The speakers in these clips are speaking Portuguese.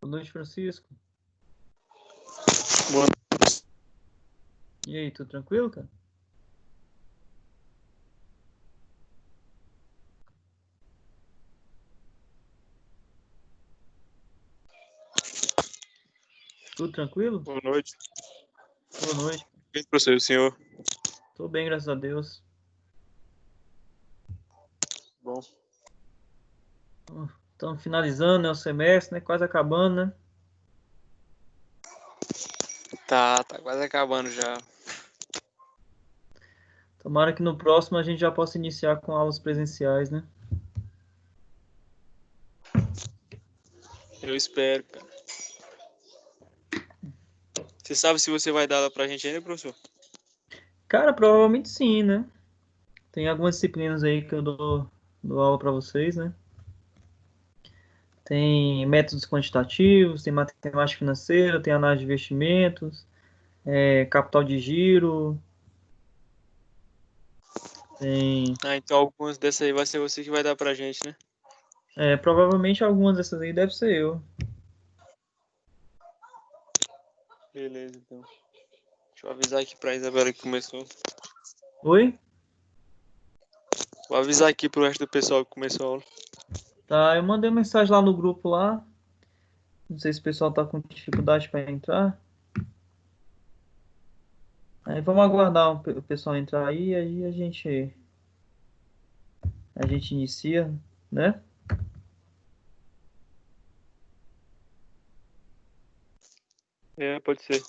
Boa noite, Francisco. Boa noite. E aí, tudo tranquilo, cara? Tudo tranquilo? Boa noite. Boa noite. Bem para o senhor. Tô bem, graças a Deus. Bom. Estamos finalizando, né, o semestre, né? Quase acabando, né? Tá quase acabando já. Tomara que no próximo a gente já possa iniciar com aulas presenciais, né? Eu espero, cara. Você sabe se você vai dar aula pra gente ainda, professor? Cara, provavelmente sim, né? Tem algumas disciplinas aí que eu dou aula para vocês, né? Tem métodos quantitativos, tem matemática financeira, tem análise de investimentos, capital de giro, tem... Então algumas dessas aí vai ser você que vai dar pra gente, né? provavelmente algumas dessas aí deve ser eu. Beleza, então. Deixa eu avisar aqui pra Isabela que começou. Oi? Vou avisar aqui pro resto do pessoal que começou a aula. Tá, eu mandei mensagem lá no grupo lá. Não sei se o pessoal tá com dificuldade para entrar. Aí vamos aguardar o pessoal entrar aí a gente inicia, né? Pode ser.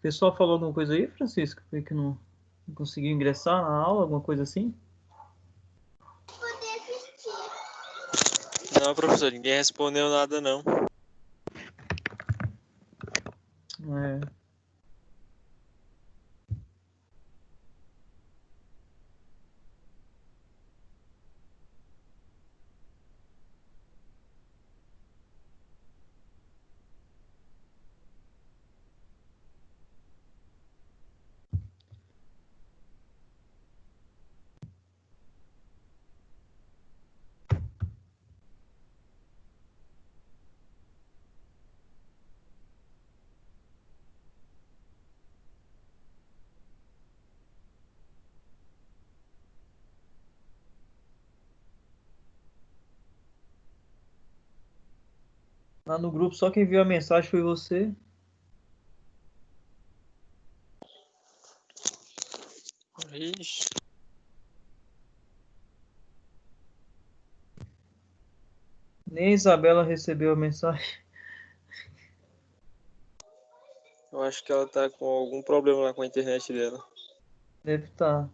pessoal falou alguma coisa aí, Francisco? Foi que não conseguiu ingressar na aula, alguma coisa assim? Não, professor, ninguém respondeu nada, não. É. Lá no grupo, só quem viu a mensagem foi você. Ixi, Nem a Isabela recebeu a mensagem. eu acho que ela tá com algum problema lá com a internet dela. Deve estar.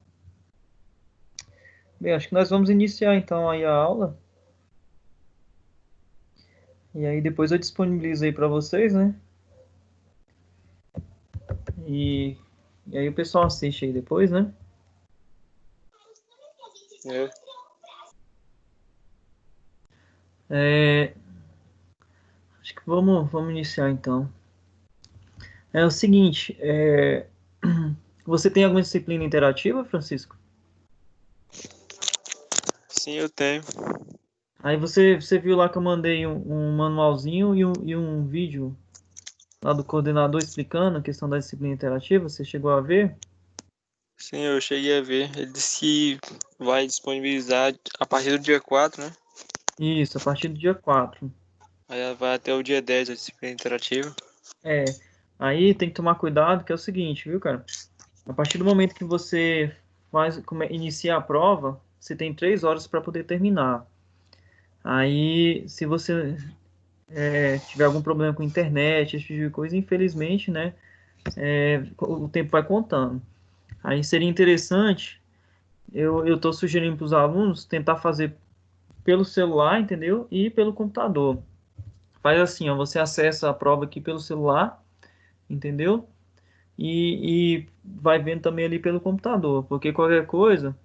Bem, acho que nós vamos iniciar então aí a aula. E aí depois eu disponibilizo aí para vocês, né? E, e aí o pessoal assiste aí depois, né? É. É, acho que vamos iniciar então. É o seguinte, você tem alguma disciplina interativa, Francisco? Sim, eu tenho. Aí você viu lá que eu mandei um manualzinho e um vídeo lá do coordenador explicando a questão da disciplina interativa, você chegou a ver? Sim, eu cheguei a ver. Ele disse que vai disponibilizar a partir do dia 4, né? Isso, a partir do dia 4. Aí vai até o dia 10 a disciplina interativa. É, aí tem que tomar cuidado, que é o seguinte, viu, cara? A partir do momento que você inicia a prova, você tem 3 horas para poder terminar. Aí, se você tiver algum problema com internet, esse tipo de coisa, infelizmente, né, o tempo vai contando. Aí seria interessante, eu estou sugerindo para os alunos tentar fazer pelo celular, entendeu? E pelo computador. Faz assim, ó, você acessa a prova aqui pelo celular, entendeu? E vai vendo também ali pelo computador, porque qualquer coisa,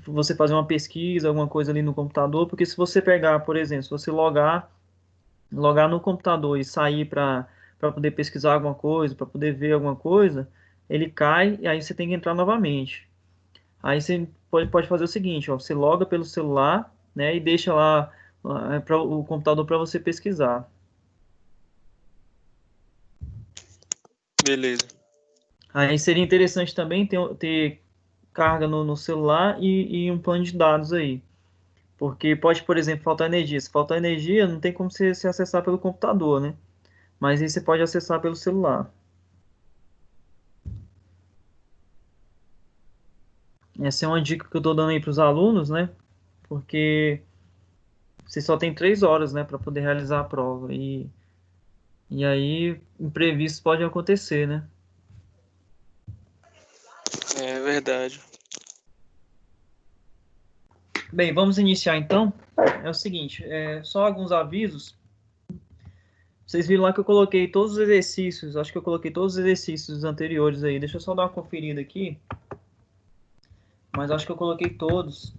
você fazer uma pesquisa, alguma coisa ali no computador, porque se você pegar, por exemplo, se você logar no computador e sair para poder pesquisar alguma coisa, para poder ver alguma coisa, ele cai e aí você tem que entrar novamente. Aí você pode fazer o seguinte, ó, você loga pelo celular, né, e deixa lá para o computador para você pesquisar. Beleza. Aí seria interessante também ter carga no celular e um plano de dados aí. Porque pode, por exemplo, faltar energia. Se faltar energia, não tem como você se acessar pelo computador, né? Mas aí você pode acessar pelo celular. Essa é uma dica que eu estou dando aí para os alunos, né? Porque você só tem 3 horas, né, para poder realizar a prova. E aí, imprevistos podem acontecer, né? É verdade. Bem, vamos iniciar então. É o seguinte, só alguns avisos. Vocês viram lá que eu coloquei todos os exercícios, acho que eu coloquei todos os exercícios anteriores aí. Deixa eu só dar uma conferida aqui, mas acho que eu coloquei todos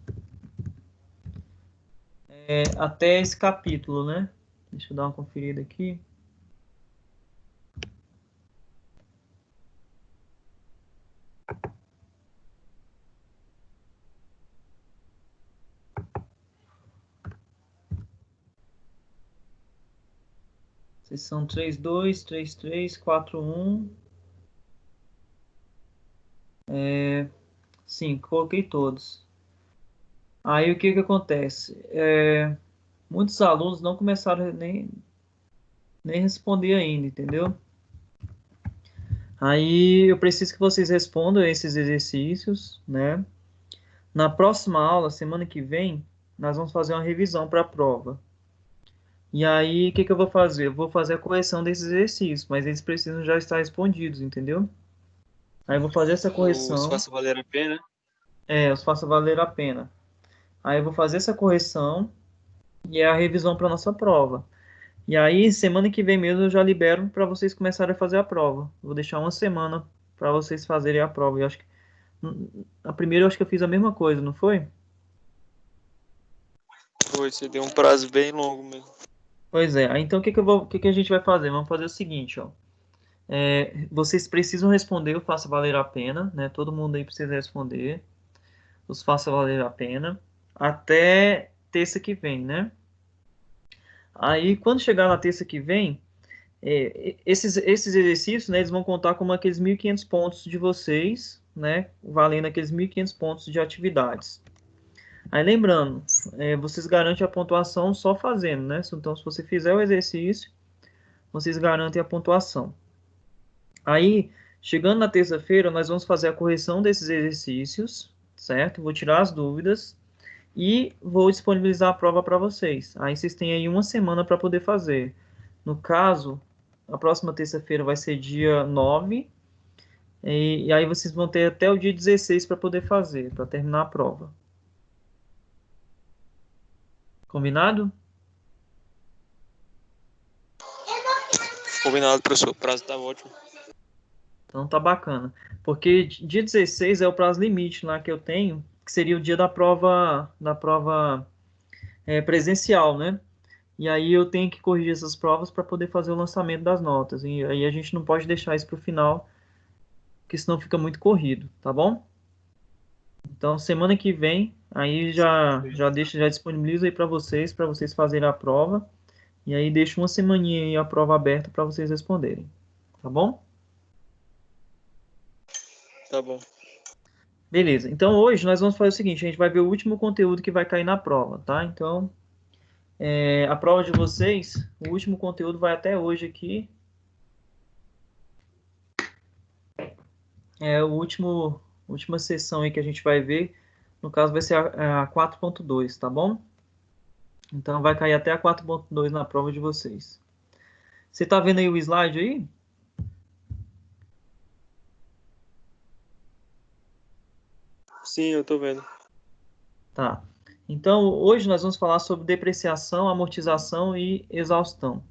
até esse capítulo, né? Deixa eu dar uma conferida aqui. Seção 3.2, 3.3, 4.1. Sim, coloquei todos. Aí o que que acontece? Muitos alunos não começaram nem responder ainda, entendeu? Aí eu preciso que vocês respondam esses exercícios, né? Na próxima aula, semana que vem, nós vamos fazer uma revisão para a prova. E aí, o que eu vou fazer? Eu vou fazer a correção desses exercícios, mas eles precisam já estar respondidos, entendeu? Aí eu vou fazer essa Os correção, faça valer a pena. os faça valer a pena. Aí eu vou fazer essa correção e é a revisão para nossa prova. E aí, semana que vem mesmo eu já libero para vocês começarem a fazer a prova. Vou deixar uma semana para vocês fazerem a prova. Eu acho que a primeira eu acho que eu fiz a mesma coisa, não foi? Foi, você deu um prazo bem longo mesmo. Pois é. Aí, então o que que a gente vai fazer? Vamos fazer o seguinte, ó. Vocês precisam responder o faça valer a pena, né? Todo mundo aí precisa responder os faça valer a pena até terça que vem, né? Aí, quando chegar na terça que vem, esses exercícios, né, eles vão contar como aqueles 1.500 pontos de vocês, né, valendo aqueles 1.500 pontos de atividades. Aí, lembrando, vocês garantem a pontuação só fazendo, né? Então, se você fizer o exercício, vocês garantem a pontuação. Aí, chegando na terça-feira, nós vamos fazer a correção desses exercícios, certo? Vou tirar as dúvidas e vou disponibilizar a prova para vocês. Aí vocês têm aí uma semana para poder fazer. No caso, a próxima terça-feira vai ser dia 9, e aí vocês vão ter até o dia 16 para poder fazer, para terminar a prova. Combinado? Combinado, professor. O prazo tá ótimo. Então tá bacana. Porque dia 16 é o prazo limite lá que eu tenho, que seria o dia da prova presencial, né? E aí eu tenho que corrigir essas provas para poder fazer o lançamento das notas. E aí a gente não pode deixar isso para o final, porque senão fica muito corrido, tá bom? Então semana que vem, aí já disponibilizo aí para vocês fazerem a prova. E aí deixo uma semaninha aí a prova aberta para vocês responderem, tá bom? Tá bom. Beleza. Então hoje nós vamos fazer o seguinte, a gente vai ver o último conteúdo que vai cair na prova, tá? Então, a prova de vocês, o último conteúdo vai até hoje aqui. Última sessão aí que a gente vai ver, no caso vai ser a 4.2, tá bom? Então vai cair até a 4.2 na prova de vocês. Você tá vendo aí o slide aí? Sim, eu tô vendo. Tá. Então hoje nós vamos falar sobre depreciação, amortização e exaustão.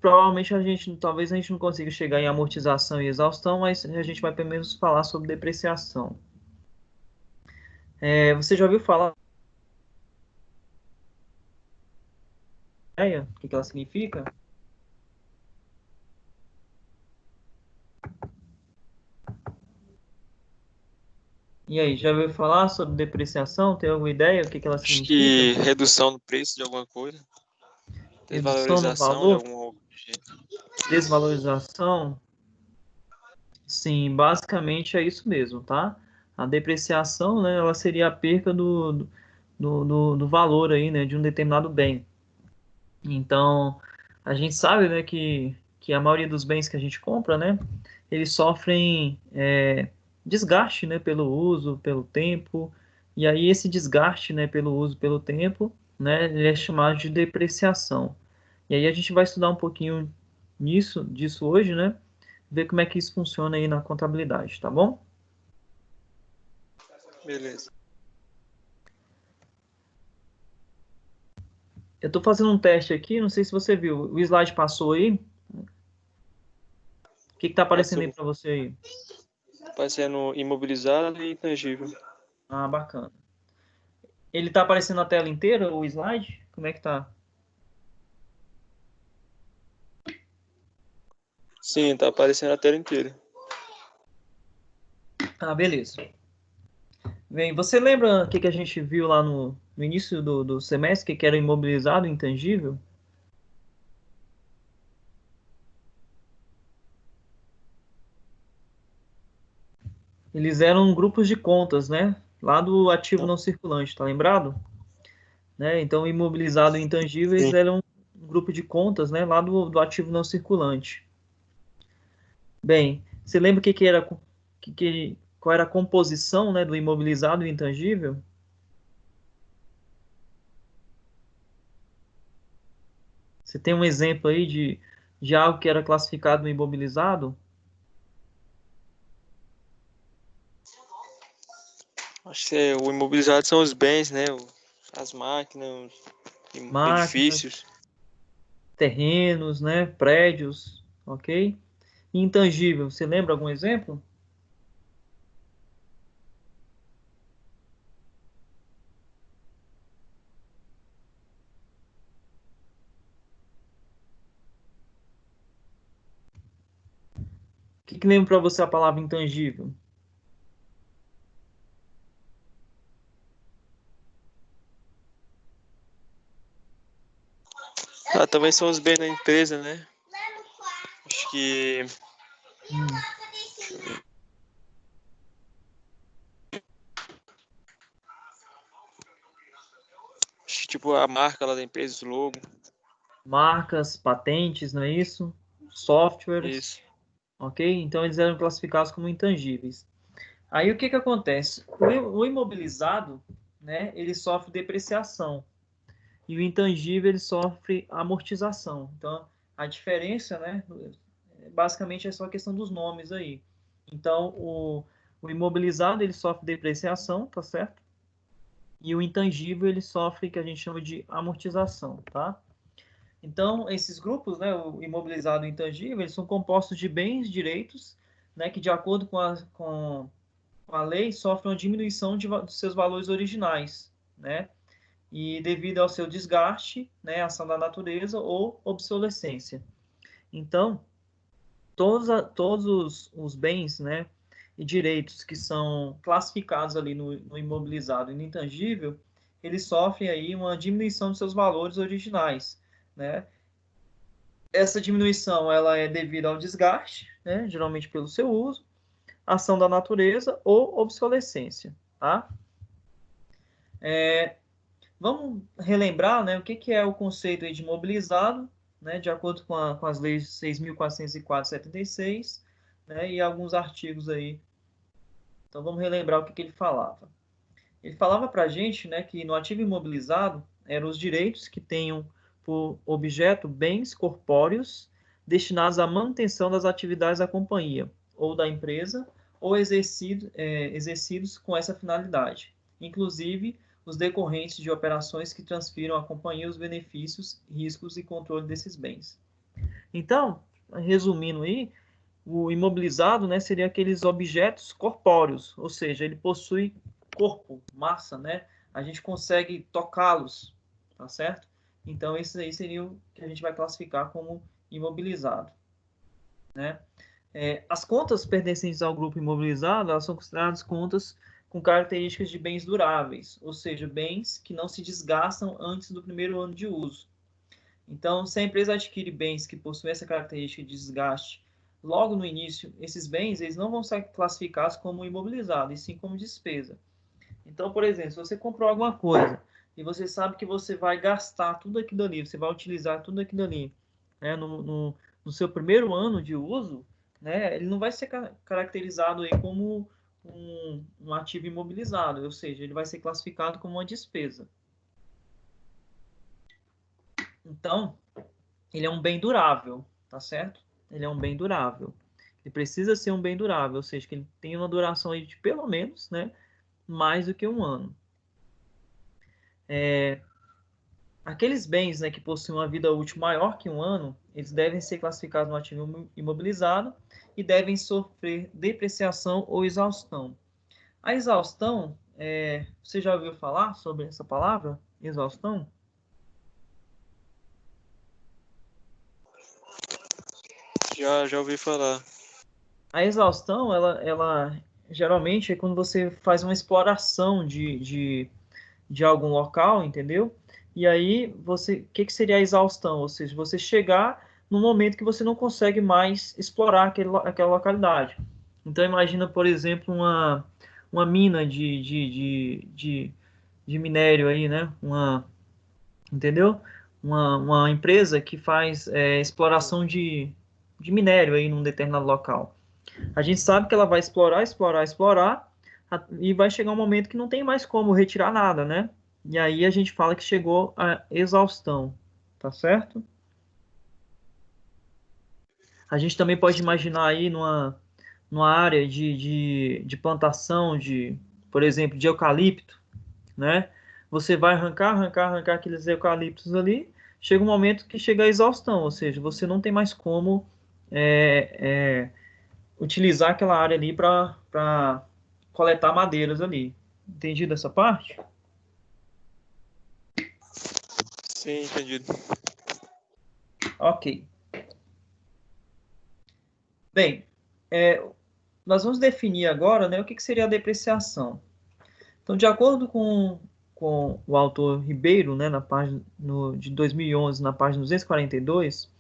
Provavelmente talvez a gente não consiga chegar em amortização e exaustão, mas a gente vai pelo menos falar sobre depreciação. Você já ouviu falar o que ela significa? E aí, já ouviu falar sobre depreciação? Tem alguma ideia o que ela Acho significa? que redução do preço de alguma coisa. Redução no Desvalorização de valor? algum. Desvalorização? Sim, basicamente é isso mesmo, tá? A depreciação, né, ela seria a perca do valor aí, né, de um determinado bem. Então, a gente sabe, né, que a maioria dos bens que a gente compra, né, eles sofrem desgaste, né, pelo uso, pelo tempo, e aí esse desgaste, né, pelo uso, pelo tempo, né, ele é chamado de depreciação. E aí a gente vai estudar um pouquinho disso hoje, né, ver como é que isso funciona aí na contabilidade, tá bom? Beleza. Eu estou fazendo um teste aqui, não sei se você viu, o slide passou aí, o que está aparecendo aí Passou. para você aí? Parecendo imobilizado e intangível. Ah, bacana. Ele tá aparecendo na tela inteira, o slide? Como é que tá? Sim, tá aparecendo a tela inteira. Ah, beleza. Bem, você lembra o que a gente viu lá no início do semestre, que era imobilizado, intangível? Eles eram grupos de contas, né? Lá do ativo Não? não circulante, tá lembrado? Né? Então, imobilizado e intangíveis Sim. eram um grupo de contas, né? Lá do ativo não circulante. Bem, você lembra qual era a composição, né, do imobilizado e intangível? Você tem um exemplo aí de algo que era classificado no imobilizado? Acho que o imobilizado são os bens, né? As máquinas, Máquinas, edifícios. terrenos, né? Prédios, ok? Intangível, você lembra algum exemplo? O que lembra para você a palavra intangível? Também são os bens da empresa, né? Acho que, Hum, tipo a marca lá da empresa, o logo. marcas, patentes, não é isso? Softwares, Isso. ok? Então eles eram classificados como intangíveis. Aí o que que acontece? O imobilizado, né? Ele sofre depreciação e o intangível ele sofre amortização. Então a diferença, né? Basicamente é só a questão dos nomes aí. Então o imobilizado ele sofre depreciação, tá certo? E o intangível ele sofre que a gente chama de amortização, tá? Então, esses grupos, né, o imobilizado e o intangível, eles são compostos de bens, direitos, né, que de acordo com a lei sofrem uma diminuição dos seus valores originais, né, e devido ao seu desgaste, né, ação da natureza ou obsolescência. Então, todos os bens, né, e direitos que são classificados ali no imobilizado e no intangível, eles sofrem aí uma diminuição de seus valores originais, né? Essa diminuição ela é devida ao desgaste, né, geralmente pelo seu uso, ação da natureza ou obsolescência, tá? Vamos relembrar, né, o que é o conceito aí de mobilizado, né, de acordo com as leis 6.404 e 76, né, e alguns artigos aí. Então vamos relembrar o que ele falava. Ele falava para a gente, né, que no ativo imobilizado eram os direitos que tenham por objeto bens corpóreos destinados à manutenção das atividades da companhia ou da empresa ou exercidos com essa finalidade, inclusive os decorrentes de operações que transfiram à companhia os benefícios, riscos e controle desses bens. Então, resumindo aí, o imobilizado, né, seria aqueles objetos corpóreos, ou seja, ele possui corpo, massa, né? A gente consegue tocá-los, tá certo? Então, esse aí seria o que a gente vai classificar como imobilizado, né? As contas pertencentes ao grupo imobilizado, elas são consideradas contas com características de bens duráveis, ou seja, bens que não se desgastam antes do primeiro ano de uso. Então, se a empresa adquire bens que possuem essa característica de desgaste logo no início, esses bens eles não vão ser classificados como imobilizados, e sim como despesa. Então, por exemplo, se você comprou alguma coisa e você sabe que você vai gastar tudo aquilo ali, você vai utilizar tudo aquilo ali, né, no seu primeiro ano de uso, né, ele não vai ser caracterizado aí como um ativo imobilizado, ou seja, ele vai ser classificado como uma despesa. Então, ele é um bem durável, tá certo? Ele é um bem durável. Ele precisa ser um bem durável, ou seja, que ele tenha uma duração aí de pelo menos, né, mais do que um ano. Aqueles bens, né, que possuem uma vida útil maior que um ano, eles devem ser classificados no ativo imobilizado e devem sofrer depreciação ou exaustão. A exaustão, você já ouviu falar sobre essa palavra? Exaustão? Já ouvi falar. A exaustão, ela geralmente é quando você faz uma exploração de algum local, entendeu? E aí, o que seria a exaustão? Ou seja, você chegar no momento que você não consegue mais explorar aquela localidade. Então, imagina, por exemplo, uma mina de minério aí, né? Entendeu? Uma empresa que faz exploração de minério aí num determinado local. A gente sabe que ela vai explorar, explorar, explorar, e vai chegar um momento que não tem mais como retirar nada, né? E aí a gente fala que chegou a exaustão, tá certo? A gente também pode imaginar aí numa área de plantação por exemplo, de eucalipto, né? Você vai arrancar aqueles eucaliptos ali, chega um momento que chega a exaustão, ou seja, você não tem mais como utilizar aquela área ali para coletar madeiras ali. Entendido essa parte? Sim, entendido. Ok. Bem, nós vamos definir agora, né, o que seria a depreciação. Então, de acordo com o autor Ribeiro, né, na página de 2011, na página 242,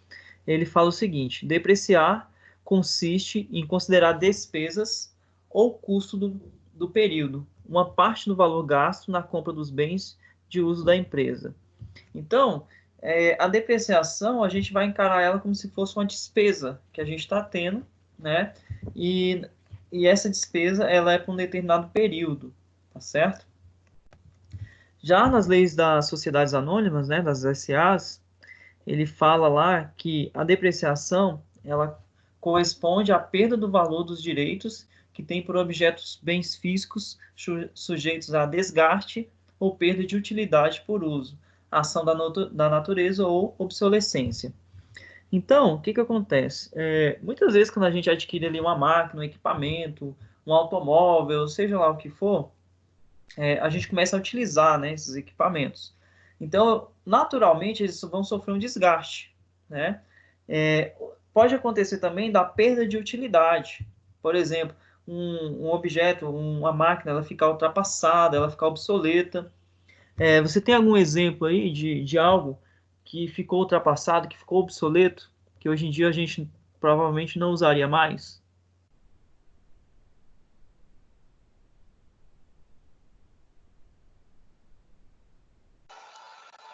ele fala o seguinte: depreciar consiste em considerar despesas ou custo do período, uma parte do valor gasto na compra dos bens de uso da empresa. Então, a depreciação, a gente vai encarar ela como se fosse uma despesa que a gente está tendo, né? E essa despesa, ela é por um determinado período, tá certo? Já nas leis das sociedades anônimas, né, das SAs, ele fala lá que a depreciação, ela corresponde à perda do valor dos direitos que tem por objetos bens físicos sujeitos a desgaste ou perda de utilidade por uso, ação da natureza ou obsolescência. Então, o que acontece? Muitas vezes, quando a gente adquire ali uma máquina, um equipamento, um automóvel, seja lá o que for, a gente começa a utilizar, né, esses equipamentos. Então, naturalmente, eles vão sofrer um desgaste, né? Pode acontecer também da perda de utilidade. Por exemplo, um objeto, uma máquina, ela ficar ultrapassada, ela ficar obsoleta. Você tem algum exemplo aí de algo que ficou ultrapassado, que ficou obsoleto, que hoje em dia a gente provavelmente não usaria mais?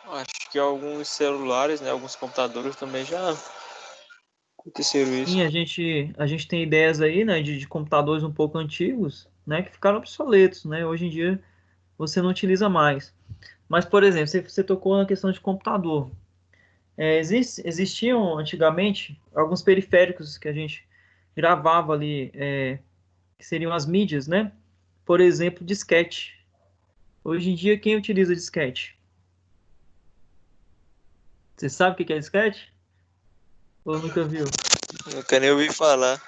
Acho que alguns celulares, né, alguns computadores também já aconteceram isso. Sim, a gente tem ideias aí, né, de computadores um pouco antigos, né, que ficaram obsoletos, né? Hoje em dia você não utiliza mais. Mas, por exemplo, você tocou na questão de computador. Existiam antigamente alguns periféricos que a gente gravava ali, que seriam as mídias, né? Por exemplo, disquete. Hoje em dia, quem utiliza disquete? Você sabe o que é disquete? Ou nunca viu? Nunca nem ouvi falar.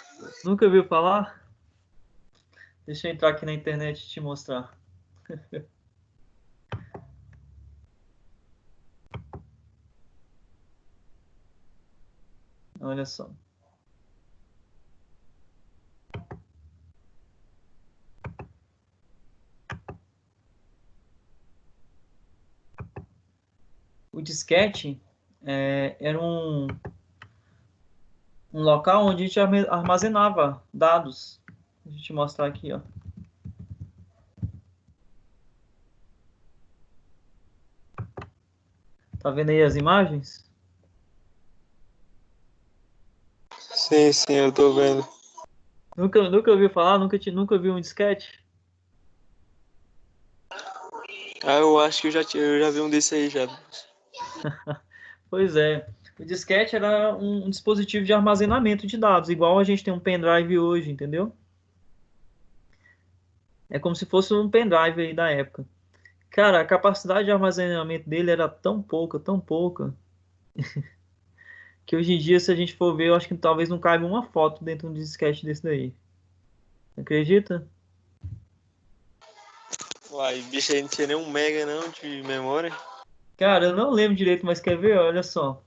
Nunca viu falar? Deixa eu entrar aqui na internet e te mostrar. Olha só. O disquete era um local onde a gente armazenava dados. Deixa eu te mostrar aqui, ó. Tá vendo aí as imagens? Sim, sim, eu tô vendo. Nunca ouviu falar? Nunca viu um disquete? Ah, eu acho que eu já vi um desse aí já. Pois é. O disquete era um dispositivo de armazenamento de dados, igual a gente tem um pendrive hoje, entendeu? É como se fosse um pendrive aí da época. Cara, a capacidade de armazenamento dele era tão pouca, que hoje em dia, se a gente for ver, eu acho que talvez não caiba uma foto dentro de um disquete desse daí. Acredita? Uai, bicho aí não tinha nem 1 mega não de memória. Cara, eu não lembro direito, mas quer ver? Olha só.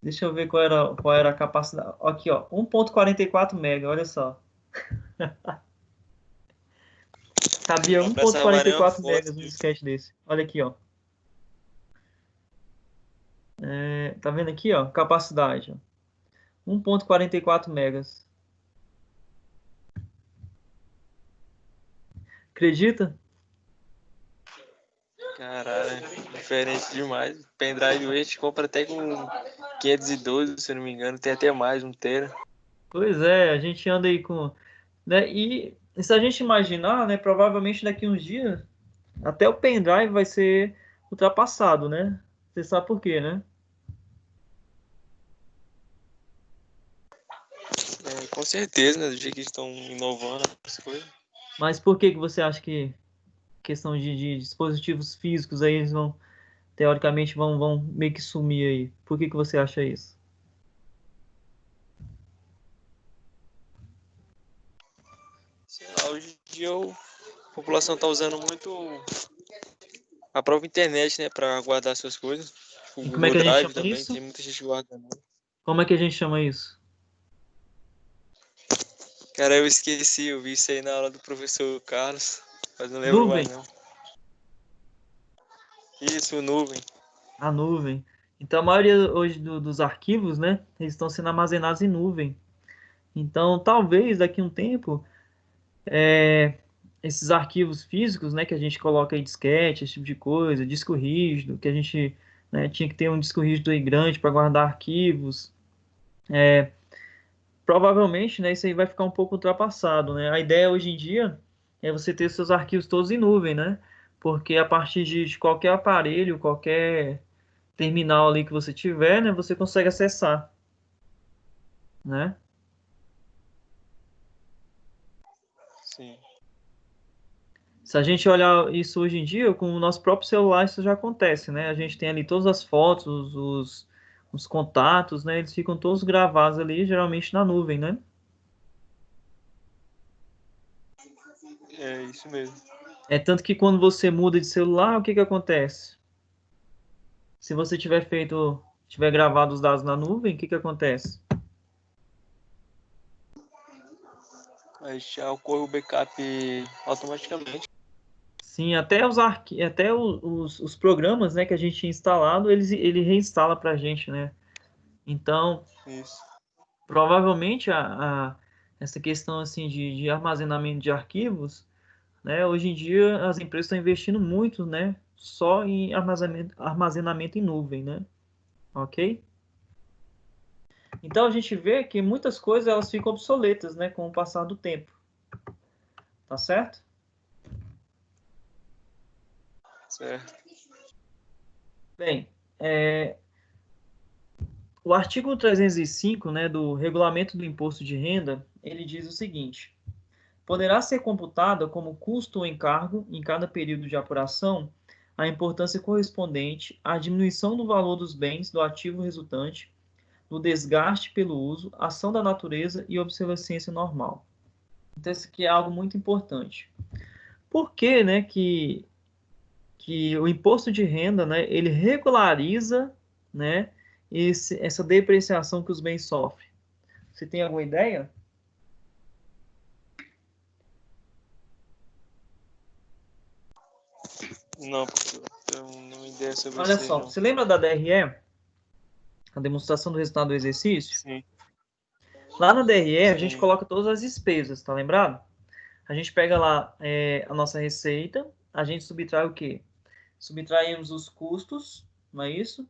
Deixa eu ver qual era a capacidade. Aqui, ó, 1.44 mega, olha só. Cabia Não prestava nem uma 1.44 foto megas no disso. disquete desse. Olha aqui, ó. Tá vendo aqui, ó? Capacidade, ó. 1.44 megas. Acredita? Caralho, diferente demais. Pendrive hoje a gente compra até com 512, se eu não me engano. Tem até mais, 1 tera. Pois é, a gente anda aí com, né? E se a gente imaginar, né? Provavelmente daqui uns dias, até o pendrive vai ser ultrapassado, né? Você sabe por quê, né? Com certeza, né? Do jeito que eles estão inovando as coisas. Mas por que você acha que questão de dispositivos físicos aí eles vão, teoricamente, vão meio que sumir aí? Por que você acha isso? Sei lá, hoje em dia a população tá usando muito a própria internet, né? Pra guardar suas coisas. O E como é Google que a gente Drive chama também, isso? tem muita gente guardando. Como é que a gente chama isso? Cara, eu esqueci, eu vi isso aí na aula do professor Carlos, mas não lembro mais Nuvem. não. Isso, nuvem. A nuvem. Então, a maioria hoje dos arquivos, né, eles estão sendo armazenados em nuvem. Então, talvez daqui a um tempo, esses arquivos físicos, né, que a gente coloca aí disquete, esse tipo de coisa, disco rígido, que a gente, né, tinha que ter um disco rígido aí grande para guardar arquivos. Provavelmente, né, isso aí vai ficar um pouco ultrapassado, né? A ideia hoje em dia é você ter seus arquivos todos em nuvem, né? Porque a partir de qualquer aparelho, qualquer terminal ali que você tiver, né, você consegue acessar, né? Sim. Se a gente olhar isso hoje em dia, com o nosso próprio celular, isso já acontece, né? A gente tem ali todas as fotos, os contatos, né? Eles ficam todos gravados ali, geralmente na nuvem, né? É isso mesmo. É tanto que quando você muda de celular, o que que acontece? Se você tiver gravado os dados na nuvem, o que que acontece? Aí já ocorre o backup automaticamente. Sim, até os programas, né, que a gente tinha instalado, ele reinstala para a gente, né? Então, Isso. provavelmente essa questão assim de armazenamento de arquivos, né, hoje em dia as empresas estão investindo muito, né, só em armazenamento em nuvem, né? Ok? Então a gente vê que muitas coisas elas ficam obsoletas, né, com o passar do tempo, tá certo? Certo. Bem, o artigo 305, né, do Regulamento do Imposto de Renda, ele diz o seguinte: poderá ser computada como custo ou encargo, em cada período de apuração, a importância correspondente à diminuição do valor dos bens do ativo resultante, do desgaste pelo uso, ação da natureza e obsolescência normal. Então, isso aqui é algo muito importante. Por que, né, que o imposto de renda, né, ele regulariza, né, essa depreciação que os bens sofrem? Você tem alguma ideia? Não, eu não me ideia sobre Olha isso aí só, não. você lembra da DRE, a demonstração do resultado do exercício? Sim, Lá na DRE a gente sim, coloca todas as despesas, tá lembrado? A gente pega lá a nossa receita, a gente subtrai o quê? Subtraímos os custos, não é isso?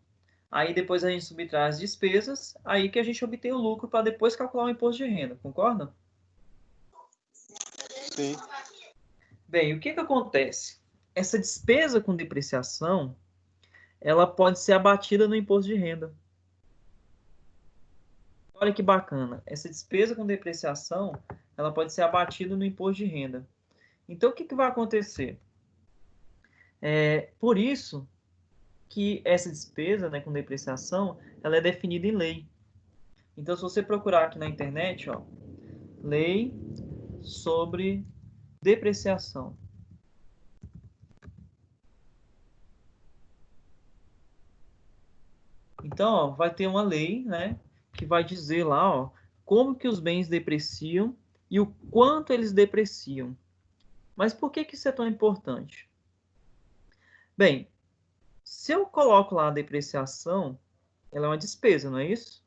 Aí depois a gente subtrai as despesas, aí que a gente obtém o lucro para depois calcular o imposto de renda, concorda? sim. Bem, o que que acontece? Essa despesa com depreciação, ela pode ser abatida no imposto de renda. Olha que bacana. Essa despesa com depreciação, ela pode ser abatida no imposto de renda. Então, o que que vai acontecer? Por isso que essa despesa, né, com depreciação, ela é definida em lei. Então, se você procurar aqui na internet, ó, lei sobre depreciação. Então, ó, vai ter uma lei, né, que vai dizer lá, ó, como que os bens depreciam e o quanto eles depreciam. Mas por que que isso é tão importante? Bem, se eu coloco lá a depreciação, ela é uma despesa, não é isso?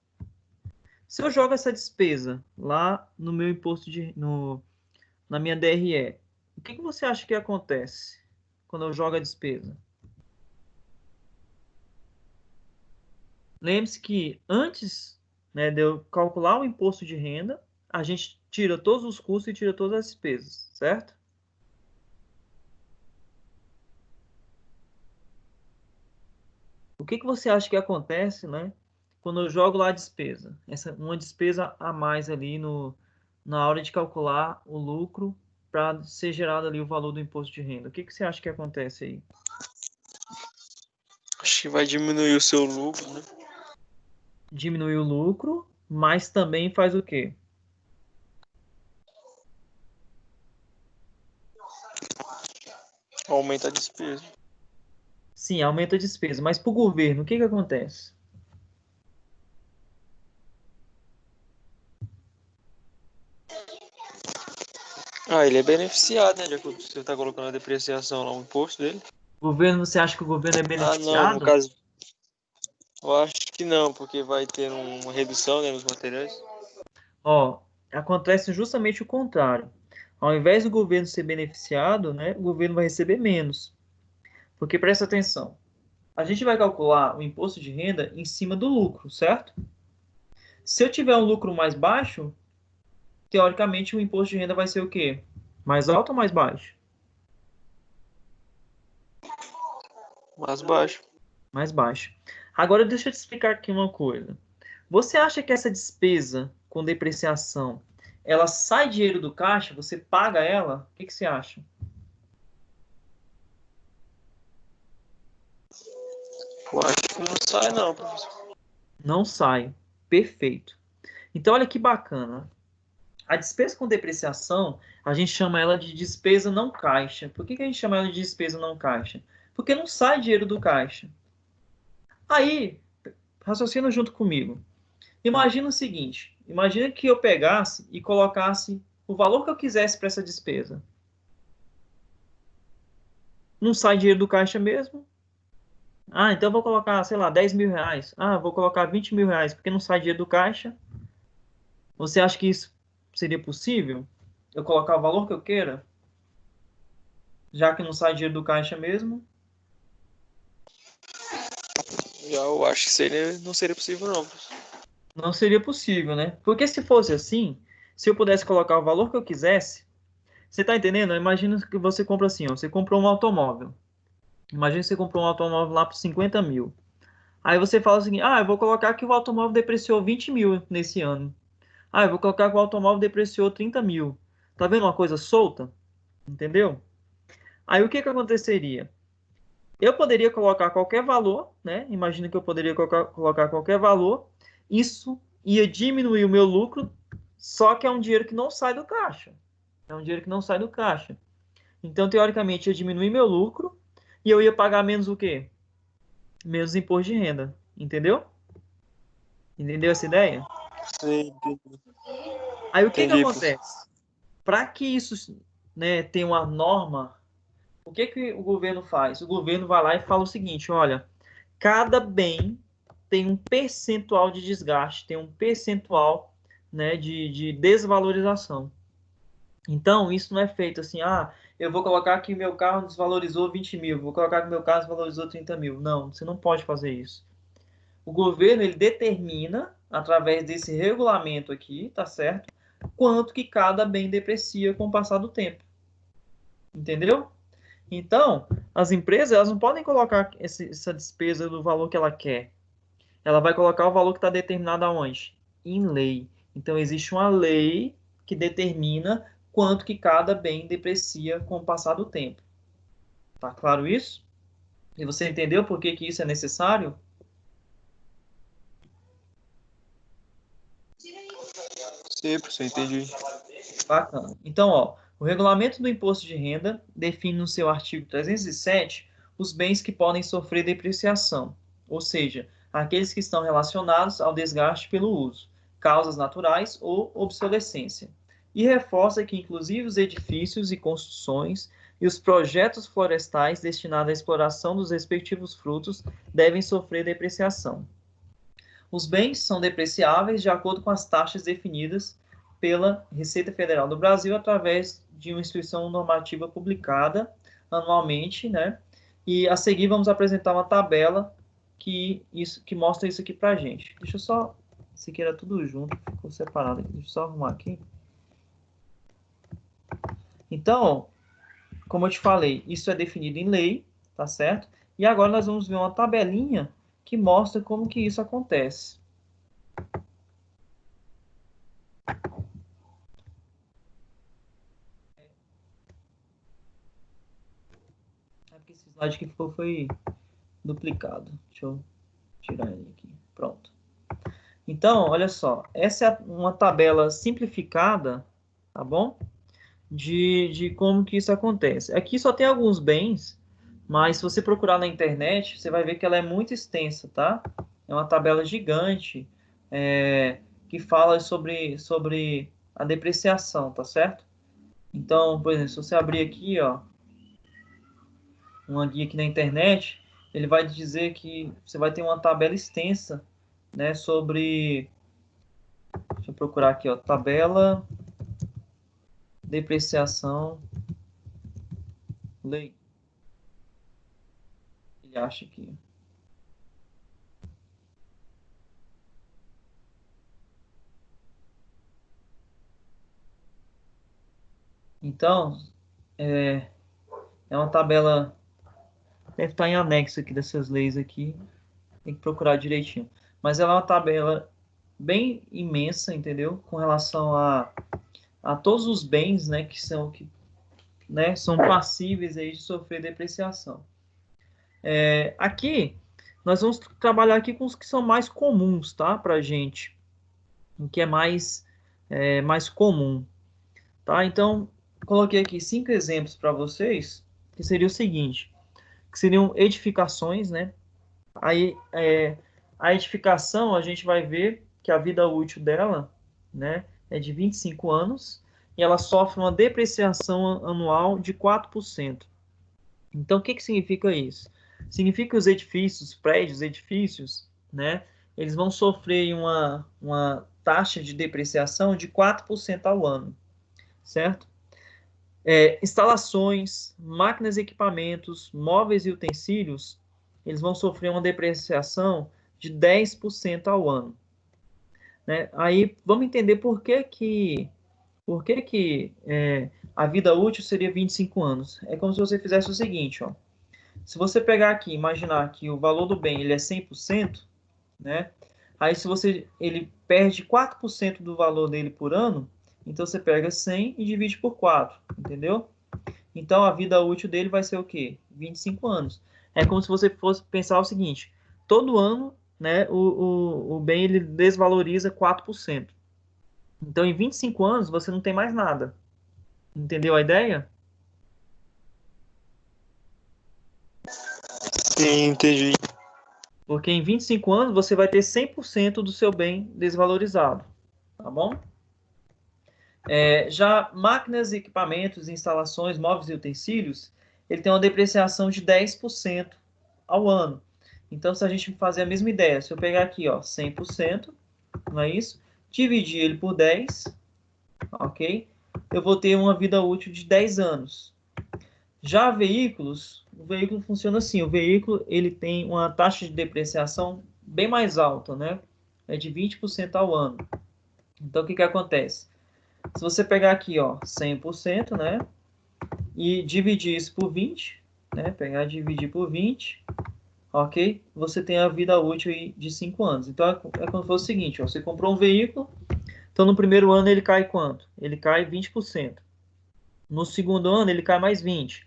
Se eu jogo essa despesa lá no meu imposto na minha DRE, o que que você acha que acontece quando eu jogo a despesa? Lembre-se que antes, né, de eu calcular o imposto de renda, a gente tira todos os custos e tira todas as despesas, certo? O que que você acha que acontece, né, quando eu jogo lá a despesa? Uma despesa a mais ali na hora de calcular o lucro para ser gerado ali o valor do imposto de renda? O que você acha que acontece aí? Acho que vai diminuir o seu lucro, né? Diminui o lucro, mas também faz o quê? Aumenta a despesa. Sim, aumenta a despesa. Mas para o governo, o que acontece? Ah, ele é beneficiado, né? Já que você está colocando a depreciação lá, o imposto dele. O governo, você acha que o governo é Ah, não, no beneficiado? caso, eu acho que não, porque vai ter uma redução, né, nos materiais. Ó, acontece justamente o contrário. Ao invés do governo ser beneficiado, né, o governo vai receber menos. Porque presta atenção, a gente vai calcular o imposto de renda em cima do lucro, certo? Se eu tiver um lucro mais baixo, teoricamente o imposto de renda vai ser o quê? Mais alto ou mais baixo? Mais baixo. Mais baixo. Agora deixa eu te explicar aqui uma coisa. Você acha que essa despesa com depreciação, ela sai dinheiro do caixa? Você paga ela? O que você acha? Eu acho que não sai, não, professor. Não sai. Perfeito. Então, olha que bacana. A despesa com depreciação, a gente chama ela de despesa não caixa. Por que a gente chama ela de despesa não caixa? Porque não sai dinheiro do caixa. Aí, raciocina junto comigo. Imagina o seguinte: imagina que eu pegasse e colocasse o valor que eu quisesse para essa despesa. Não sai dinheiro do caixa mesmo? Ah, então eu vou colocar, sei lá, 10 mil reais. Ah, vou colocar 20 mil reais, porque não sai dinheiro do caixa. Você acha que isso seria possível? Eu colocar o valor que eu queira, já que não sai dinheiro do caixa mesmo? Já eu acho que não seria possível, não, professor. Não seria possível, né? Porque se fosse assim, se eu pudesse colocar o valor que eu quisesse, você tá entendendo? Imagina que você compra assim, ó, você comprou um automóvel. Imagina que você comprou um automóvel lá por 50 mil. Aí você fala o seguinte, ah, eu vou colocar que o automóvel depreciou 20 mil nesse ano. Ah, eu vou colocar que o automóvel depreciou 30 mil. Tá vendo uma coisa solta? Entendeu? Aí o que que aconteceria? Eu poderia colocar qualquer valor, né? Imagina que eu poderia colocar qualquer valor. Isso ia diminuir o meu lucro, só que é um dinheiro que não sai do caixa. É um dinheiro que não sai do caixa. Então, teoricamente, ia diminuir meu lucro e eu ia pagar menos o quê? Menos imposto de renda. Entendeu? Entendeu essa ideia? Sim, Aí o que que entendi, professor. acontece? Para que isso, né, tenha uma norma, o que que o governo faz? O governo vai lá e fala o seguinte, olha, cada bem tem um percentual de desgaste, tem um percentual, né, de desvalorização. Então, isso não é feito assim, ah, eu vou colocar que meu carro desvalorizou 20 mil, vou colocar que meu carro desvalorizou 30 mil. Não, você não pode fazer isso. O governo, ele determina, através desse regulamento aqui, tá certo? Quanto que cada bem deprecia com o passar do tempo. Entendeu? Então, as empresas, elas não podem colocar essa despesa do valor que ela quer. Ela vai colocar o valor que está determinado aonde? Em lei. Então, existe uma lei que determina quanto que cada bem deprecia com o passar do tempo. Tá claro isso? E você entendeu por que que isso é necessário? Sim, professor, entendi. Bacana. Então, ó, o regulamento do imposto de renda define no seu artigo 307 os bens que podem sofrer depreciação, ou seja, aqueles que estão relacionados ao desgaste pelo uso, causas naturais ou obsolescência. E reforça que, inclusive, os edifícios e construções e os projetos florestais destinados à exploração dos respectivos frutos devem sofrer depreciação. Os bens são depreciáveis de acordo com as taxas definidas pela Receita Federal do Brasil através de uma instituição normativa publicada anualmente, né? E a seguir vamos apresentar uma tabela que mostra isso aqui para a gente. Deixa eu só, se queira tudo junto, ficou separado aqui. Deixa eu só arrumar aqui. Então, como eu te falei, isso é definido em lei, tá certo? E agora nós vamos ver uma tabelinha que mostra como que isso acontece. porque esse slide que ficou foi duplicado. Deixa eu tirar ele aqui. Pronto. Então, olha só. Essa é uma tabela simplificada, tá bom? De como que isso acontece. Aqui só tem alguns bens, mas se você procurar na internet, você vai ver que ela é muito extensa, tá? É uma tabela gigante que fala sobre a depreciação, tá certo? Então, por exemplo, se você abrir aqui, ó, uma guia aqui na internet, ele vai dizer que você vai ter uma tabela extensa, né, sobre... Deixa eu procurar aqui, ó, tabela depreciação lei. Ele acha que... Então, é uma tabela, deve estar em anexo aqui dessas leis aqui, tem que procurar direitinho. Mas ela é uma tabela bem imensa, entendeu? Com relação a todos os bens, né, né, são passíveis aí de sofrer depreciação. Aqui, nós vamos trabalhar aqui com os que são mais comuns, tá, pra gente. O que é mais comum, tá? Então, coloquei aqui 5 exemplos para vocês, que seria o seguinte, que seriam edificações, né? Aí, a edificação, a gente vai ver que a vida útil dela, né, é de 25 anos e ela sofre uma depreciação anual de 4%. Então, o que que significa isso? Significa que os edifícios, prédios, edifícios, né, eles vão sofrer uma taxa de depreciação de 4% ao ano, certo? Instalações, máquinas e equipamentos, móveis e utensílios, eles vão sofrer uma depreciação de 10% ao ano. Né? Aí vamos entender por que a vida útil seria 25 anos. É como se você fizesse o seguinte, ó. Se você pegar aqui, imaginar que o valor do bem ele é 100%, né? Aí se ele perde 4% do valor dele por ano, então você pega 100 e divide por 4, entendeu? Então a vida útil dele vai ser o quê? 25 anos. É como se você fosse pensar o seguinte: todo ano, né, o bem ele desvaloriza 4%. Então em 25 anos você não tem mais nada. Entendeu a ideia? Sim, entendi. Porque em 25 anos você vai ter 100% do seu bem desvalorizado. Tá bom? Já máquinas, equipamentos, instalações, móveis e utensílios, ele tem uma depreciação de 10% ao ano. Então, se a gente fazer a mesma ideia, se eu pegar aqui, ó, 100%, não é isso? Dividir ele por 10, ok? Eu vou ter uma vida útil de 10 anos. Já veículos, o veículo funciona assim, o veículo ele tem uma taxa de depreciação bem mais alta, né? É de 20% ao ano. Então, o que que acontece? Se você pegar aqui, ó, 100%, né? E dividir isso por 20, né? Pegar e dividir por 20, ok? Você tem a vida útil aí de 5 anos. Então, é como se fosse o seguinte, ó, você comprou um veículo, então no primeiro ano ele cai quanto? Ele cai 20%. No segundo ano ele cai mais 20%,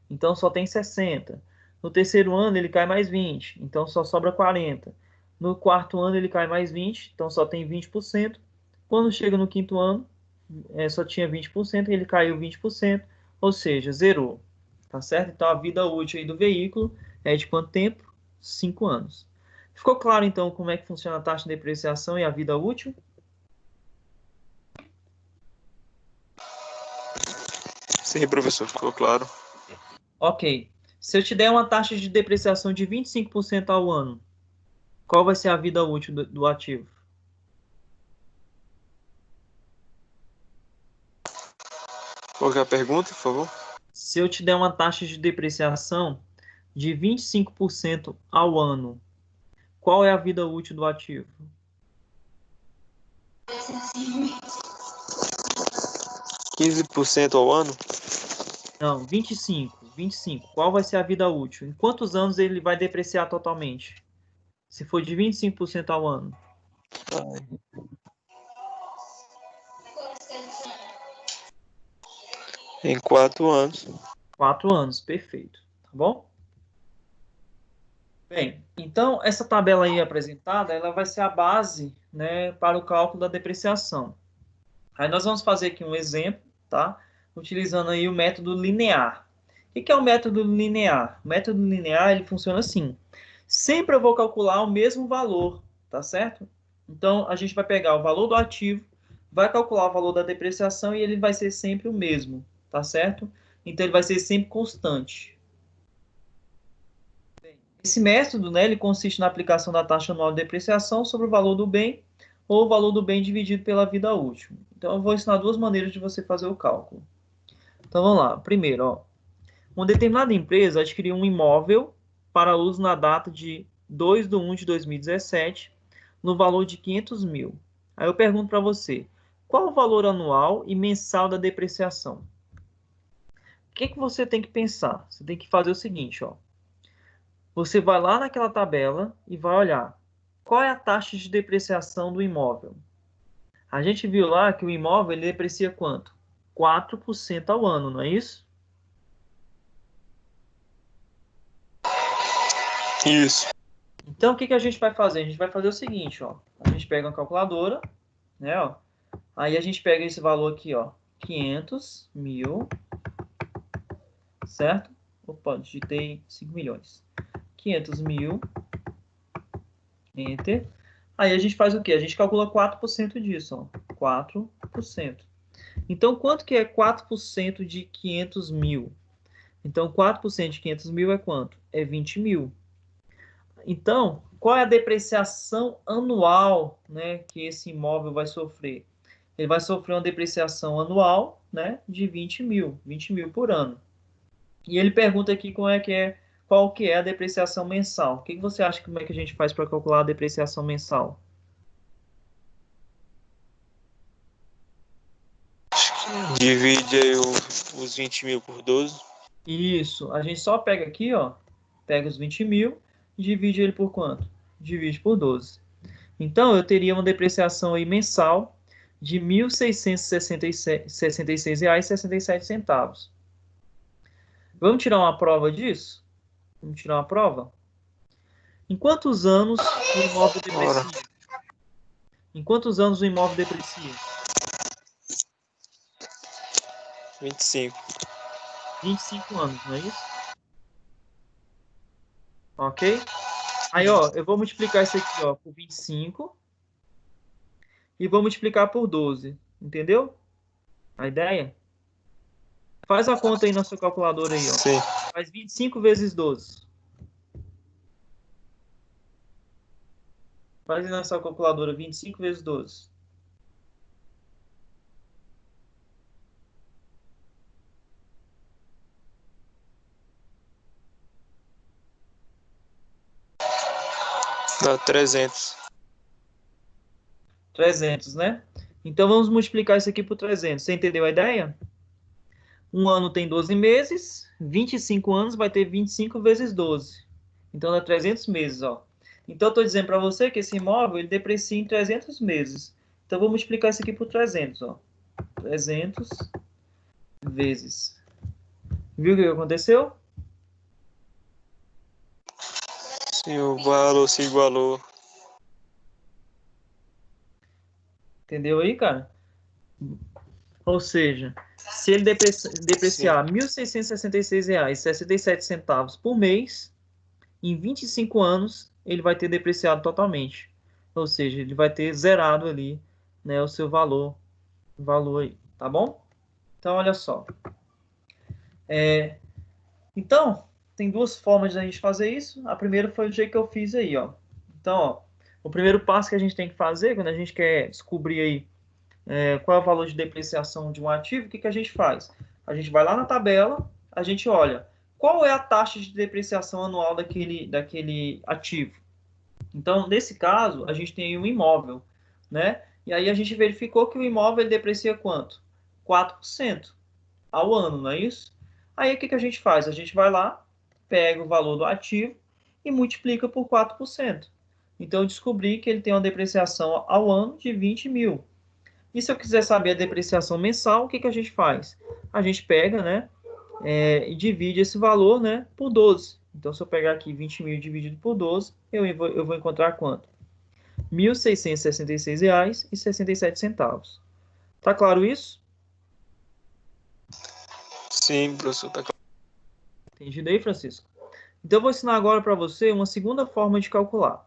então só tem 60%. No terceiro ano ele cai mais 20%, então só sobra 40%. No quarto ano ele cai mais 20%, então só tem 20%. Quando chega no quinto ano, só tinha 20%, ele caiu 20%, ou seja, zerou. Tá certo? Então a vida útil aí do veículo é de quanto tempo? 5 anos. Ficou claro então como é que funciona a taxa de depreciação e a vida útil? Sim, professor, ficou claro. Ok. Se eu te der uma taxa de depreciação de 25% ao ano, qual vai ser a vida útil do ativo? Qual que é a pergunta, por favor? Se eu te der uma taxa de depreciação de 25% ao ano, qual é a vida útil do ativo? 15% ao ano? Não, 25. 25. Qual vai ser a vida útil? Em quantos anos ele vai depreciar totalmente? Se for de 25% ao ano. Em 4 anos. 4 anos, perfeito. Tá bom? Bem, então essa tabela aí apresentada, ela vai ser a base, né, para o cálculo da depreciação. Aí nós vamos fazer aqui um exemplo, tá? Utilizando aí o método linear. O que é o método linear? O método linear, ele funciona assim. Sempre eu vou calcular o mesmo valor, tá certo? Então, a gente vai pegar o valor do ativo, vai calcular o valor da depreciação e ele vai ser sempre o mesmo, tá certo? Então, ele vai ser sempre constante. Esse método, né, ele consiste na aplicação da taxa anual de depreciação sobre o valor do bem ou o valor do bem dividido pela vida útil. Então, eu vou ensinar duas maneiras de você fazer o cálculo. Então, vamos lá. Primeiro, ó, uma determinada empresa adquiriu um imóvel para uso na data de 2/1/2017, no valor de 500 mil. Aí eu pergunto para você, qual o valor anual e mensal da depreciação? O que que você tem que pensar? Você tem que fazer o seguinte, ó. Você vai lá naquela tabela e vai olhar qual é a taxa de depreciação do imóvel. A gente viu lá que o imóvel ele deprecia quanto? 4% ao ano, não é isso? Isso. Então, o que que a gente vai fazer? A gente vai fazer o seguinte, ó. A gente pega uma calculadora, né, ó. Aí a gente pega esse valor aqui, ó. 500 mil, certo? Opa, digitei 5 milhões. 500 mil, enter. Aí a gente faz o quê? A gente calcula 4% disso, ó. 4%. Então, quanto que é 4% de 500 mil? Então, 4% de 500 mil é quanto? É 20 mil. Então, qual é a depreciação anual, né, que esse imóvel vai sofrer? Ele vai sofrer uma depreciação anual, né, de 20 mil por ano. E ele pergunta aqui qual que é a depreciação mensal. O que você acha, como é que a gente faz para calcular a depreciação mensal? Divide aí os 20 mil por 12. Isso, a gente só pega aqui, ó, pega os 20 mil e divide ele por quanto? Divide por 12. Então, eu teria uma depreciação aí mensal de R$ 1.666,67. Vamos tirar uma prova disso? Vamos tirar uma prova? Em quantos anos o imóvel Bora. deprecia? Em quantos anos o imóvel deprecia? 25. 25 anos, não é isso? Ok? Aí, ó, eu vou multiplicar isso aqui, ó, por 25 e vou multiplicar por 12. Entendeu? A ideia? Faz a conta aí na sua calculadora aí, ó. Sim. Faz 25 vezes 12. Faz aí na sua calculadora 25 vezes 12. Dá 300. 300, né? Então vamos multiplicar isso aqui por 300. Você entendeu a ideia? Um ano tem 12 meses, 25 anos vai ter 25 vezes 12. Então dá 300 meses, ó. Então eu estou dizendo para você que esse imóvel ele deprecia em 300 meses. Então vou multiplicar isso aqui por 300, ó. 300 vezes. Viu o que aconteceu? Sim, o valor se igualou. Entendeu aí, cara? Ou seja, se ele depreciar R$ 1.666,67 por mês, em 25 anos ele vai ter depreciado totalmente. Ou seja, ele vai ter zerado ali, né, o seu valor aí, tá bom? Então, olha só. Então, tem duas formas de a gente fazer isso. A primeira foi o jeito que eu fiz aí, ó. Então, ó, o primeiro passo que a gente tem que fazer, quando a gente quer descobrir aí qual é o valor de depreciação de um ativo, o que que a gente faz? A gente vai lá na tabela, a gente olha qual é a taxa de depreciação anual daquele ativo. Então, nesse caso, a gente tem um imóvel, né? E aí a gente verificou que o imóvel ele deprecia quanto? 4% ao ano, não é isso? Aí o que que a gente faz? A gente vai lá, pega o valor do ativo e multiplica por 4%. Então, eu descobri que ele tem uma depreciação ao ano de 20 mil. E se eu quiser saber a depreciação mensal, o que que a gente faz? A gente pega, né, e divide esse valor, né, por 12. Então, se eu pegar aqui 20 mil dividido por 12, eu vou encontrar quanto? R$ 1.666,67. Tá claro isso? Sim, professor, tá claro. Entendido aí, Francisco? Então, eu vou ensinar agora para você uma segunda forma de calcular.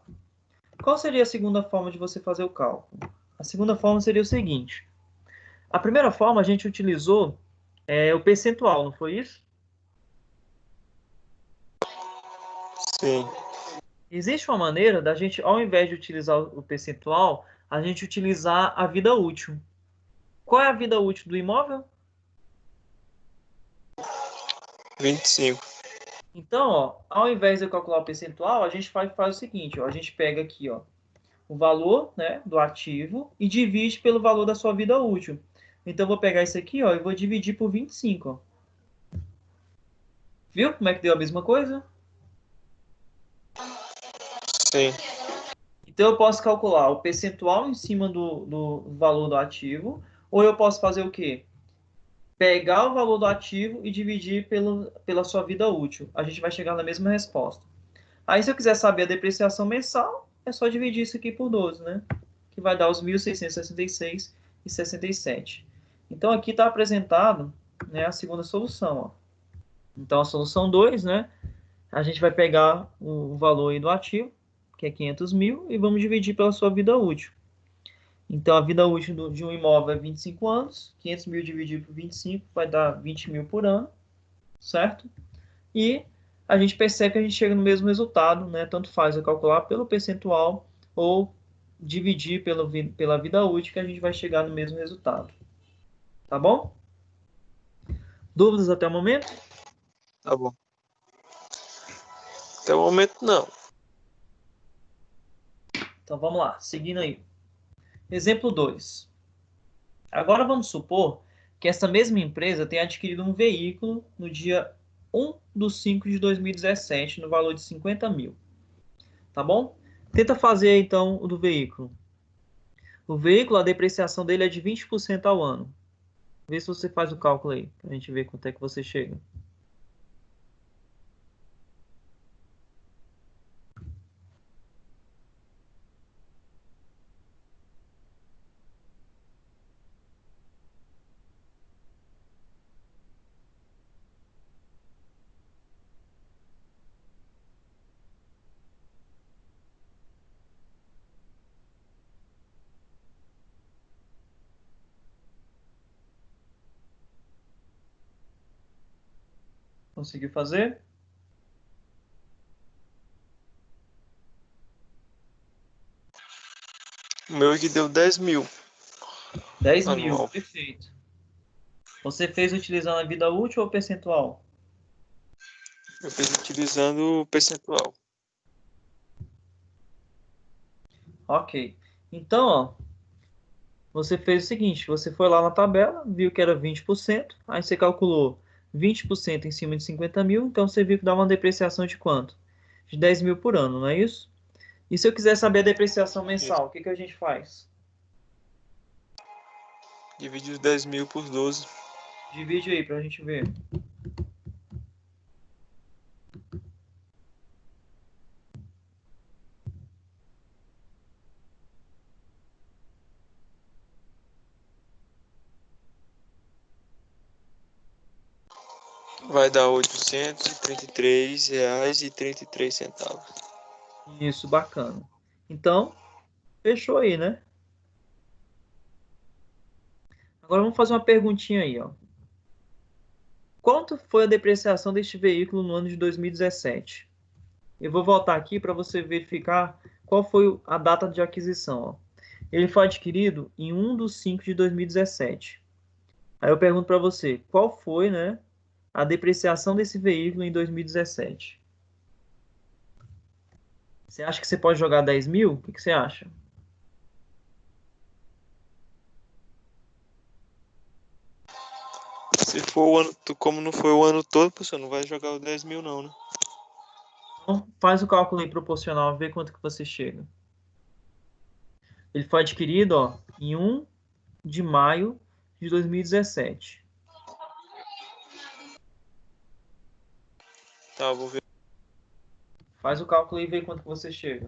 Qual seria a segunda forma de você fazer o cálculo? A segunda forma seria o seguinte. A primeira forma a gente utilizou o percentual, não foi isso? Sim. Existe uma maneira da gente, ao invés de utilizar o percentual, a gente utilizar a vida útil. Qual é a vida útil do imóvel? 25. Então, ó, ao invés de eu calcular o percentual, a gente faz o seguinte, ó, a gente pega aqui, ó, o valor, né, do ativo e divide pelo valor da sua vida útil. Então, eu vou pegar isso aqui, ó, e vou dividir por 25, ó. Viu como é que deu a mesma coisa? Sim. Então, eu posso calcular o percentual em cima do valor do ativo, ou eu posso fazer o quê? Pegar o valor do ativo e dividir pela sua vida útil. A gente vai chegar na mesma resposta. Aí, se eu quiser saber a depreciação mensal, é só dividir isso aqui por 12, né? Que vai dar os 1.666,67. Então, aqui está apresentado, né, a segunda solução. Ó. Então, a solução 2, né? A gente vai pegar o valor aí do ativo, que é 500 mil, e vamos dividir pela sua vida útil. Então, a vida útil de um imóvel é 25 anos, 500 mil dividido por 25 vai dar 20 mil por ano, certo? E a gente percebe que a gente chega no mesmo resultado, né? Tanto faz eu calcular pelo percentual ou dividir pela vida útil, que a gente vai chegar no mesmo resultado. Tá bom? Dúvidas até o momento? Tá bom. Até o momento, não. Então vamos lá, seguindo aí. Exemplo 2. Agora vamos supor que essa mesma empresa tenha adquirido um veículo no dia 1/5 de 2017, no valor de 50 mil. Tá bom? Tenta fazer então o do veículo. O veículo, a depreciação dele é de 20% ao ano. Vê se você faz o cálculo aí, pra gente ver quanto é que você chega. Conseguiu fazer? O meu aqui deu 10 mil 10 mil, anual. perfeito. Você fez utilizando a vida útil ou percentual? Eu fiz utilizando o percentual. Ok. Então, ó, você fez o seguinte, você foi lá na tabela, viu que era 20%, aí você calculou 20% em cima de 50 mil, então você viu que dá uma depreciação de quanto? De 10 mil por ano, não é isso? E se eu quiser saber a depreciação Isso. mensal, o que a gente faz? Divide os 10 mil por 12. Divide aí pra gente ver. Vai dar R$ 833,33. Isso, bacana. Então, fechou aí, né? Agora vamos fazer uma perguntinha aí, ó. Quanto foi a depreciação deste veículo no ano de 2017? Eu vou voltar aqui para você verificar qual foi a data de aquisição. Ó. Ele foi adquirido em 1/5 de 2017. Aí eu pergunto para você, qual foi, né, a depreciação desse veículo em 2017? Você acha que você pode jogar 10 mil? O que você acha? Se for o ano, como não foi o ano todo, você não vai jogar os 10 mil, não, né? Então, faz o cálculo aí proporcional, vê quanto que você chega. Ele foi adquirido, ó, em 1 de maio de 2017. Tá, vou ver. Faz o cálculo e vê quanto que você chega.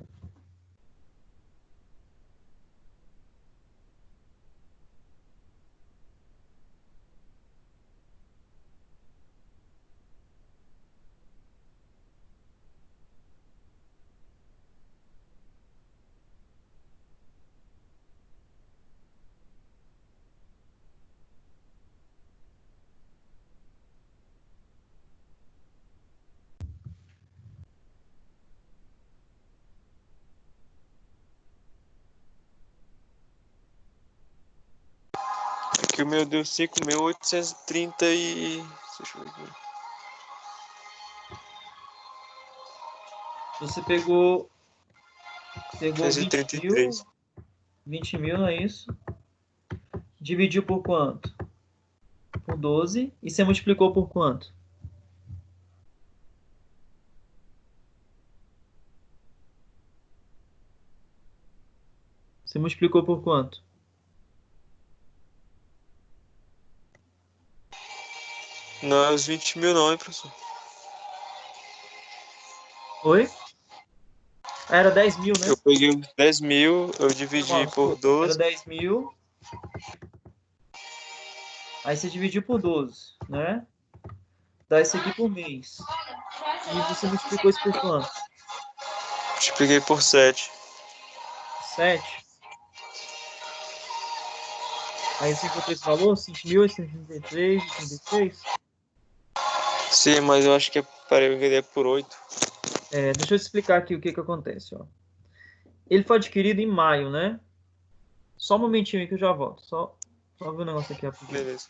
Aqui o meu deu 5.830 e... Deixa eu ver. Você pegou 20 mil, 133. 20 mil, não é isso? Dividiu por quanto? Por 12. E você multiplicou por quanto? Você multiplicou por quanto? Não é os 20 mil não, hein, professor? Oi? Era 10 mil, Eu né? peguei os 10 mil, eu dividi Não, por desculpa. Era 12. 10 mil. Aí você dividiu por 12, né? Dá isso aqui por mês. E você multiplicou isso por quanto? Multipliquei por 7. 7. Aí você encontrou esse valor, 5.833,33. Sim, mas eu acho que é para eu vender por 8. Deixa eu te explicar aqui o que que acontece, ó. Ele foi adquirido em maio, né? Só um momentinho aí que eu já volto. Só ver um negócio aqui rapidinho. Beleza.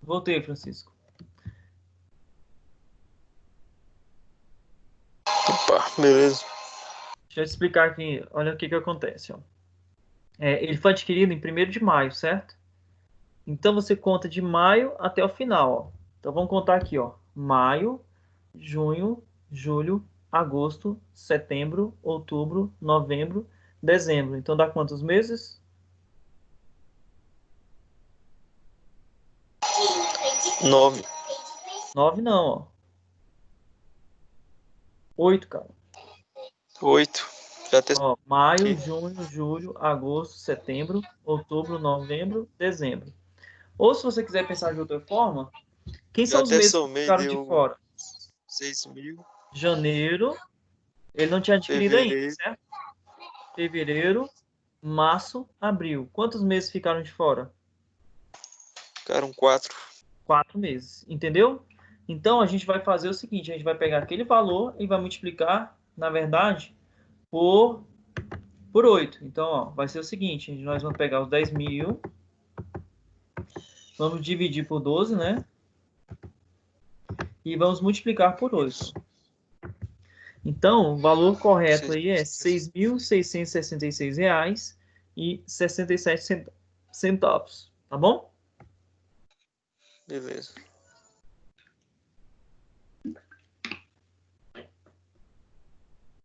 Voltei, Francisco. Opa, beleza. Deixa eu te explicar aqui. Olha o que que acontece, ó. Ele foi adquirido em 1º de maio, certo? Então você conta de maio até o final, ó. Então vamos contar aqui, ó. Maio, junho, julho, agosto, setembro, outubro, novembro, dezembro. Então dá quantos meses? 9. 9 não, ó. 8, cara. 8. Já até Ó, maio, aqui. junho, julho, agosto, setembro, outubro, novembro, dezembro. Ou se você quiser pensar de outra forma, quem Já são os até meses que somei, ficaram de deu fora? 6.000. Janeiro, ele não tinha adquirido ainda, Fevereiro. certo? Fevereiro, março, abril. Quantos meses ficaram de fora? Ficaram 4. 4 meses, entendeu? Então a gente vai fazer o seguinte: a gente vai pegar aquele valor e vai multiplicar, na verdade, por 8. Então, ó, vai ser o seguinte: nós vamos pegar os 10 mil, vamos dividir por 12, né? E vamos multiplicar por 8. Isso. Então, o valor correto aí é R$ 6.600. 6.666,67, tá bom? Beleza.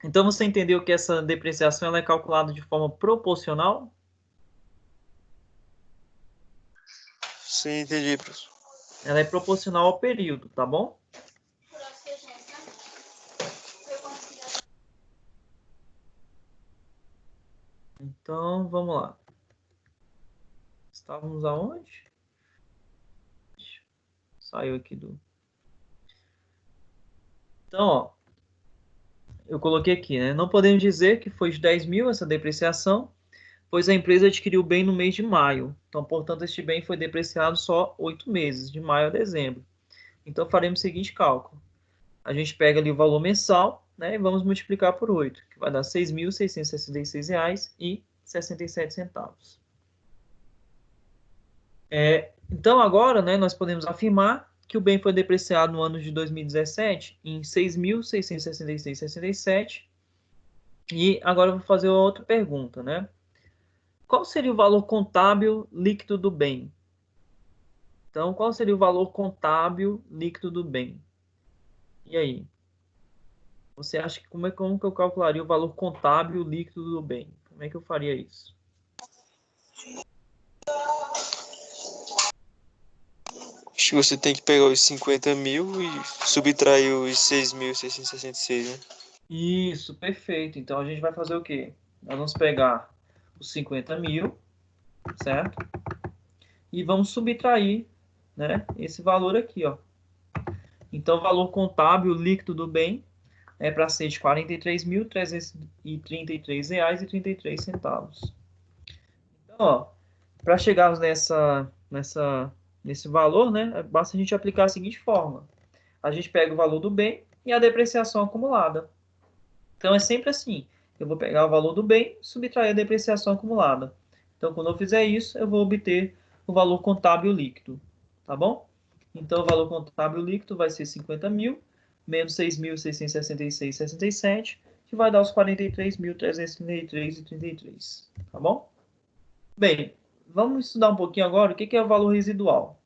Então você entendeu que essa depreciação ela é calculada de forma proporcional? Sim, entendi, professor. ela é proporcional ao período, tá bom? Então, vamos lá. Estávamos aonde? Saiu aqui do... Então, ó, eu coloquei aqui, né? Não podemos dizer que foi de 10 mil essa depreciação, pois a empresa adquiriu o bem no mês de maio. Então, portanto, este bem foi depreciado só 8 meses, de maio a dezembro. Então, faremos o seguinte cálculo. A gente pega ali o valor mensal, né, e vamos multiplicar por 8, que vai dar R$ 6.666,67. Então, agora, né, nós podemos afirmar que o bem foi depreciado no ano de 2017 em R$ 6.666,67. E agora eu vou fazer outra pergunta, né? Qual seria o valor contábil líquido do bem? Então, qual seria o valor contábil líquido do bem? E aí? Você acha que como que eu calcularia o valor contábil líquido do bem? Como é que eu faria isso? Acho que você tem que pegar os 50 mil e subtrair os 6.666, né? Isso, perfeito. Então a gente vai fazer o quê? Nós vamos pegar os 50 mil, certo? E vamos subtrair, né, esse valor aqui, ó. Então o valor contábil líquido do bem é para ser de R$ 43.333,33. Então, ó, para chegarmos nesse valor, né, basta a gente aplicar a seguinte forma. A gente pega o valor do bem e a depreciação acumulada. Então, é sempre assim. Eu vou pegar o valor do bem e subtrair a depreciação acumulada. Então, quando eu fizer isso, eu vou obter o valor contábil líquido. Tá bom? Então, o valor contábil líquido vai ser 50 mil menos 6.666,67, que vai dar os 43.333,33. Tá bom? Bem, vamos estudar um pouquinho agora o que é o valor residual.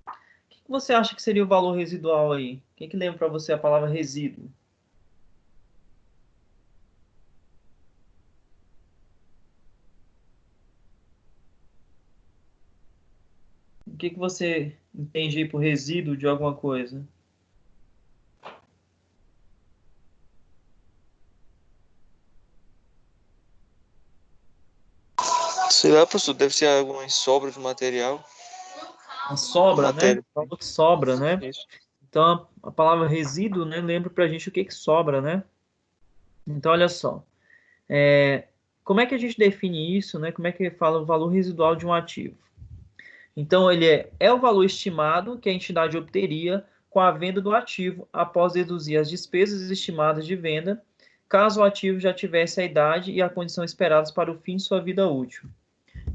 O que você acha que seria o valor residual aí? O que lembra para você a palavra resíduo? O que você entende aí por resíduo de alguma coisa? Sei lá, professor, deve ser alguma sobra de material, A sobra, né? matéria. Valor que sobra, né? Isso. Então, a palavra resíduo, né, lembra pra gente o que sobra, né? Então, olha só. Como é que a gente define isso, né? Como é que fala o valor residual de um ativo? Então, ele é o valor estimado que a entidade obteria com a venda do ativo após deduzir as despesas estimadas de venda, caso o ativo já tivesse a idade e a condição esperadas para o fim de sua vida útil.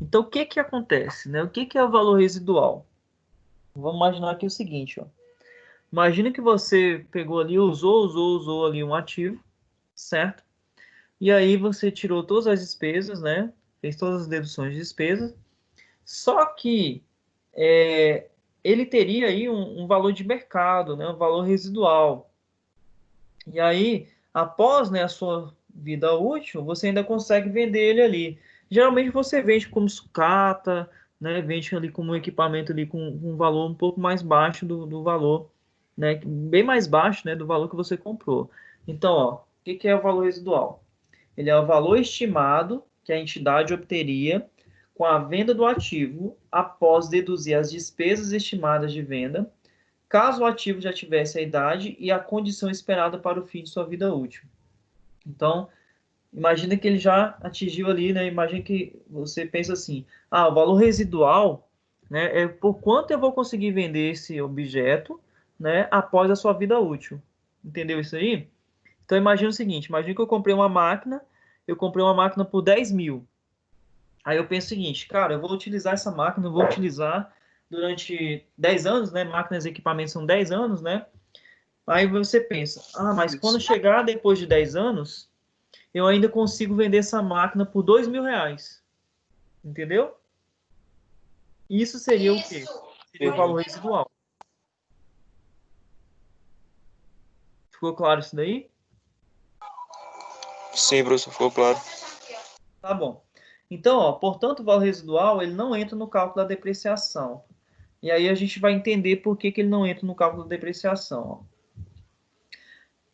Então, o que acontece, né? O que é o valor residual? Vamos imaginar aqui o seguinte, ó. Imagina que você pegou ali, usou ali um ativo, certo? E aí você tirou todas as despesas, né? Fez todas as deduções de despesas. Só que ele teria aí um valor de mercado, né? Um valor residual. E aí, após, né, a sua vida útil, você ainda consegue vender ele ali. Geralmente você vende como sucata, né? Vende ali como um equipamento ali com um valor um pouco mais baixo do valor, né? Bem mais baixo, né, do valor que você comprou. Então, ó, o que é o valor residual? Ele é o valor estimado que a entidade obteria com a venda do ativo após deduzir as despesas estimadas de venda, caso o ativo já tivesse a idade e a condição esperada para o fim de sua vida útil. Então, imagina que ele já atingiu ali, né? Imagina que você pensa assim: ah, o valor residual, né, é por quanto eu vou conseguir vender esse objeto, né, após a sua vida útil. Entendeu isso aí? Então, imagina o seguinte: imagina que eu comprei uma máquina por 10 mil. Aí eu penso o seguinte, cara, eu vou utilizar essa máquina, eu vou utilizar durante 10 anos, né? Máquinas e equipamentos são 10 anos, né? Aí você pensa, ah, mas quando Isso. chegar depois de 10 anos, eu ainda consigo vender essa máquina por R$ 2.000. Entendeu? Isso seria o quê? Seria o valor residual. Ficou claro isso daí? Sim, professor, ficou claro. Tá bom. Então, ó, portanto, o valor residual ele não entra no cálculo da depreciação. E aí a gente vai entender por que ele não entra no cálculo da depreciação. Ó.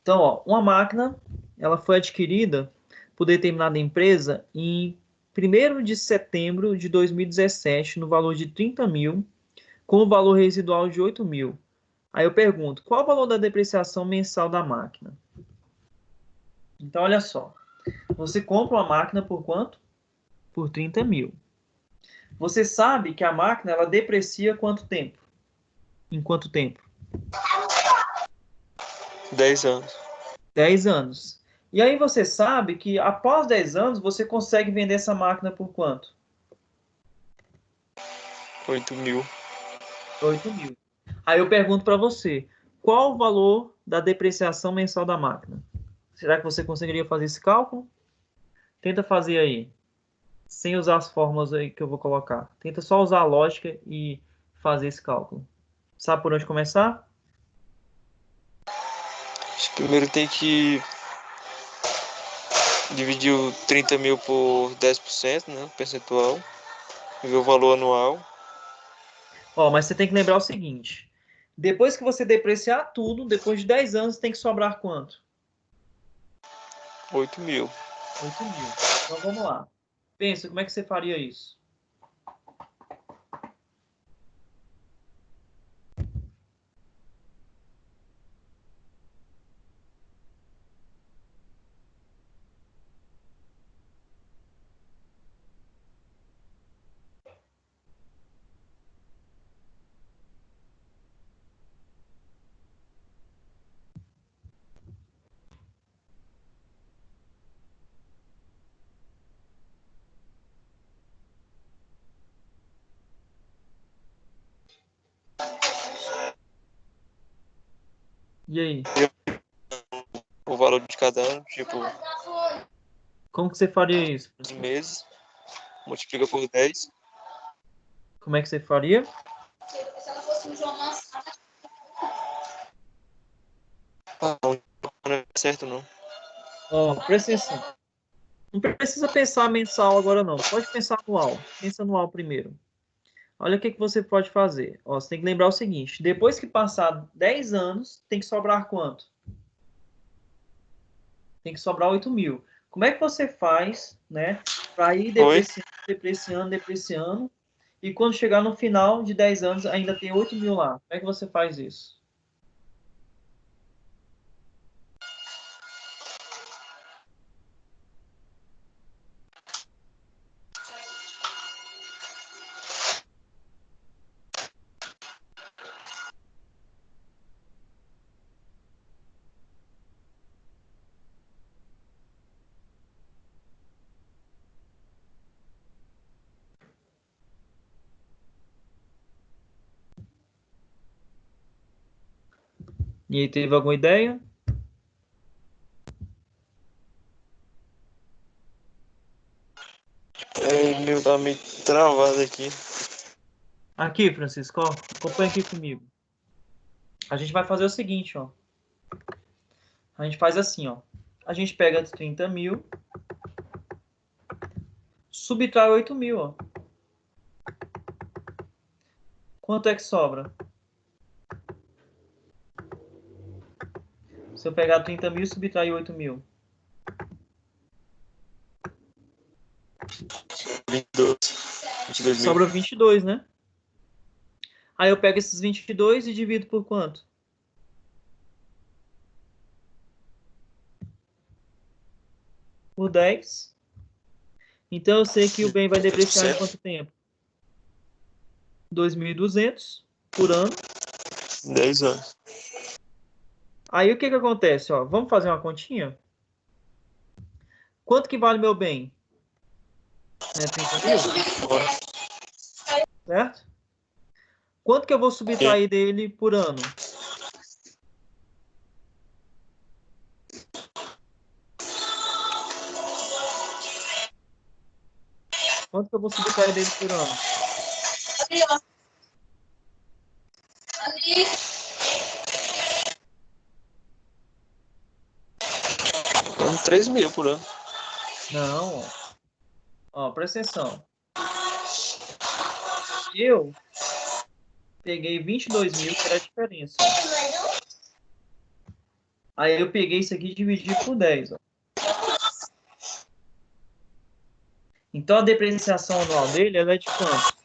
Então, ó, uma máquina ela foi adquirida por determinada empresa em 1º de setembro de 2017, no valor de 30 mil, com o valor residual de 8 mil. Aí eu pergunto, qual o valor da depreciação mensal da máquina? Então, olha só. Você compra uma máquina por quanto? Por 30 mil. Você sabe que a máquina ela deprecia quanto tempo? Em quanto tempo? 10 anos. 10 anos. E aí você sabe que após 10 anos você consegue vender essa máquina por quanto? 8 mil. 8 mil. Aí eu pergunto para você, qual o valor da depreciação mensal da máquina? Será que você conseguiria fazer esse cálculo? Tenta fazer aí, sem usar as fórmulas aí que eu vou colocar. Tenta só usar a lógica e fazer esse cálculo. Sabe por onde começar? Acho que primeiro tem que dividir o 30 mil por 10%, né? Percentual. Ver o valor anual. Ó, mas você tem que lembrar o seguinte. Depois que você depreciar tudo, depois de 10 anos, tem que sobrar quanto? 8 mil. 8 mil. Então vamos lá. Pensa, como é que você faria isso? E aí? O valor de cada ano, tipo, Como que você faria isso? os meses. Multiplica por 10. Como é que você faria? Ah, não é certo não. Ó, presta atenção. Não precisa pensar mensal agora, não. Pode pensar anual. Pensa anual primeiro. Olha o que que você pode fazer. Ó, você tem que lembrar o seguinte. Depois que passar 10 anos, tem que sobrar quanto? Tem que sobrar 8 mil. Como é que você faz, né, para ir Oi? depreciando, depreciando, depreciando, e quando chegar no final de 10 anos ainda tem 8 mil lá? Como é que você faz isso? E aí, teve alguma ideia? É, meu tá meio travado aqui. Aqui, Francisco, ó, acompanha aqui comigo. A gente vai fazer o seguinte, ó. A gente faz assim, ó. A gente pega 30 mil, subtrai 8 mil, ó. Quanto é que sobra? Se eu pegar 30 mil e subtrair 8 mil. 22 mil. Sobra 22, né? Aí eu pego esses 22 e divido por quanto? Por 10. Então eu sei que o bem vai depreciar em 10%. quanto tempo? 2.200 por ano. 10 anos. Aí o que que acontece? Ó, vamos fazer uma continha? Quanto que vale meu bem? Né, 30 mil, Bora. certo? Quanto que eu vou E subtrair dele por ano? Quanto que eu vou subtrair dele por ano? uns 3 mil por ano. Não, ó. Ó, presta atenção. Eu peguei 22 mil, que era a diferença. Aí eu peguei isso aqui e dividi por 10. Ó. Então a depreciação anual dele ela é de quanto?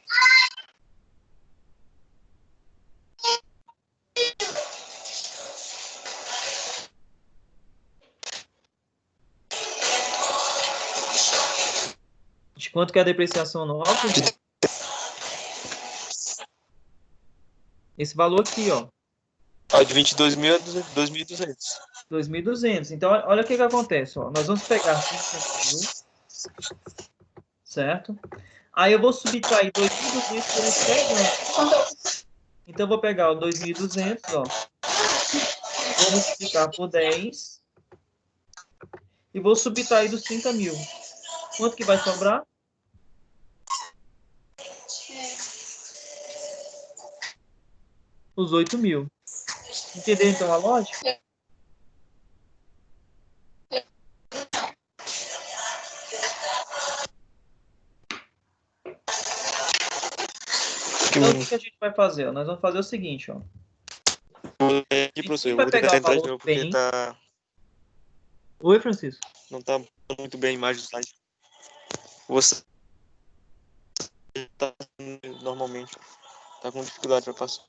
De quanto que é a depreciação anual, Francisco? Esse valor aqui, ó. De 22 mil a 2.200. 2.200. Então, olha o que que acontece, ó. Nós vamos pegar 50 mil, certo? Aí eu vou subtrair 2.200 durante 10 anos. Então, eu vou pegar o 2.200, ó. Vou multiplicar por 10 e vou subtrair dos 30 mil. Quanto que vai sobrar? Os 8 mil. Entendeu, então, a lógica? Então, o que que a gente vai fazer? Ó? Nós vamos fazer o seguinte, ó. Aqui, A gente professor, eu vai vou pegar tentar o entrar de valor novo do porque bem. tá, Oi, Francisco. não tá muito bem a imagem do slide. Você tá normalmente, tá com dificuldade para passar.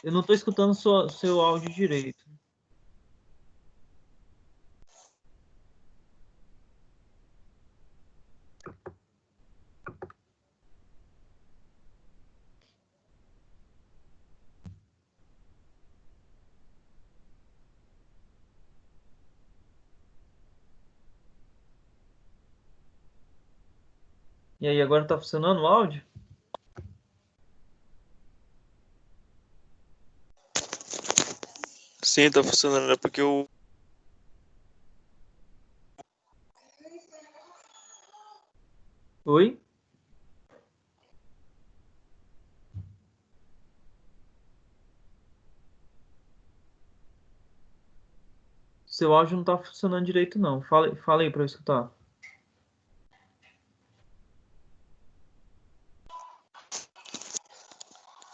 Eu não estou escutando seu áudio direito. E aí, agora tá funcionando o áudio? Sim, tá funcionando, é porque eu Oi? Seu áudio não tá funcionando direito, não. Fala aí para eu escutar.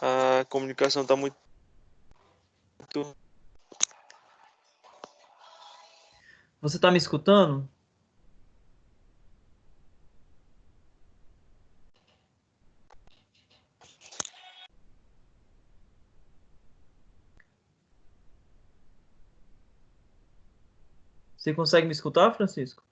a comunicação tá muito. Você tá me escutando? Você consegue me escutar, Francisco?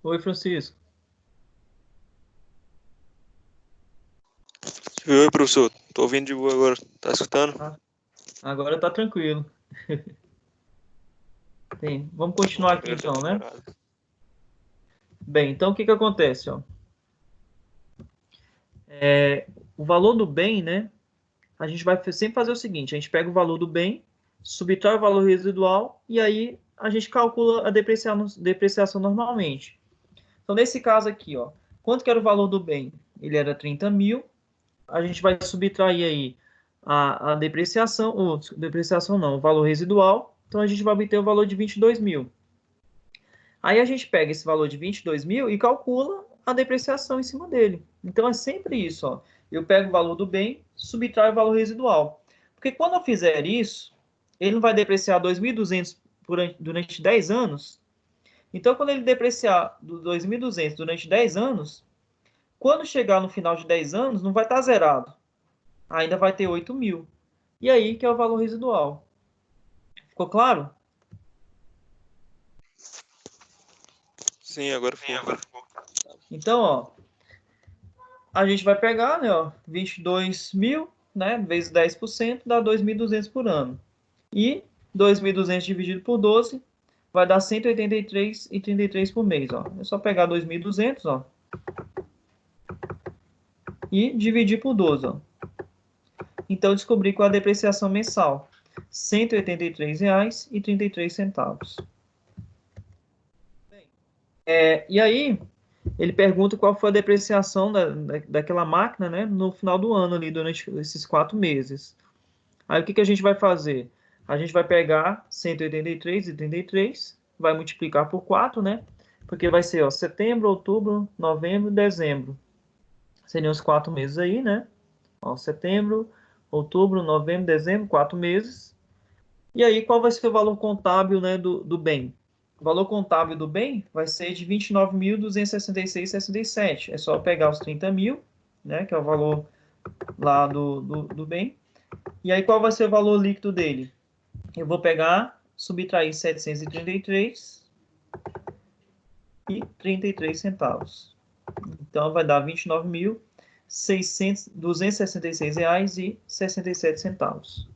Oi, Francisco. Oi, professor. Tô ouvindo de boa agora. Tá escutando? Ah, agora tá tranquilo. Vamos continuar aqui Agora tá então, né? melhorado. Bem, então o que que acontece, ó? O valor do bem, né? A gente vai sempre fazer o seguinte: a gente pega o valor do bem, subtrai o valor residual e aí a gente calcula a depreciação normalmente. Então, nesse caso aqui, ó, quanto que era o valor do bem? Ele era 30 mil. A gente vai subtrair aí a depreciação, ou depreciação não, o valor residual. Então, a gente vai obter o valor de 22 mil. Aí a gente pega esse valor de 22 mil e calcula a depreciação em cima dele. Então é sempre isso, ó. Eu pego o valor do bem, subtraio o valor residual. Porque quando eu fizer isso, ele não vai depreciar 2.200 durante 10 anos. Então, quando ele depreciar 2.200 durante 10 anos, quando chegar no final de 10 anos, não vai estar zerado. Ainda vai ter 8 mil. E aí que é o valor residual. Ficou claro? Sim, agora foi. Então, ó, a gente vai pegar, né, ó, 22 mil, né, vezes 10% dá 2.200 por ano. E 2.200 dividido por 12 vai dar 183,33 por mês, ó. É só pegar 2.200, ó, e dividir por 12, ó. Então, eu descobri qual é a depreciação mensal. R$ 183,33. E aí, ele pergunta qual foi a depreciação daquela máquina, né, no final do ano, ali, durante esses 4 meses. Aí, o que que a gente vai fazer? A gente vai pegar 183,33, vai multiplicar por 4, né? Porque vai ser, ó, setembro, outubro, novembro, dezembro. Seriam os 4 meses aí, né? Ó, setembro, outubro, novembro, dezembro, 4 meses. E aí, qual vai ser o valor contábil, né, do bem? O valor contábil do bem vai ser de 29.266,67. É só pegar os 30 mil, né, que é o valor lá do bem. E aí, qual vai ser o valor líquido dele? Eu vou pegar, subtrair 733,33 centavos. Então, vai dar R$ 29.266,67.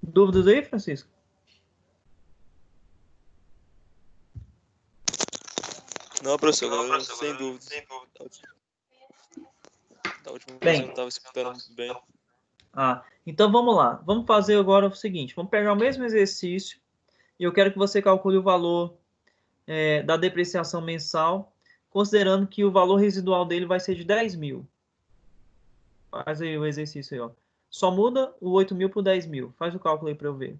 Dúvidas aí, Francisco? Não, professor, agora sem dúvidas. Da última vez eu Bem, não tava escutando muito bem. então vamos lá. Vamos fazer agora o seguinte: vamos pegar o mesmo exercício e eu quero que você calcule o valor da depreciação mensal, considerando que o valor residual dele vai ser de 10 mil. Faz aí o exercício aí, ó. Só muda o 8 mil por 10 mil. Faz o cálculo aí para eu ver.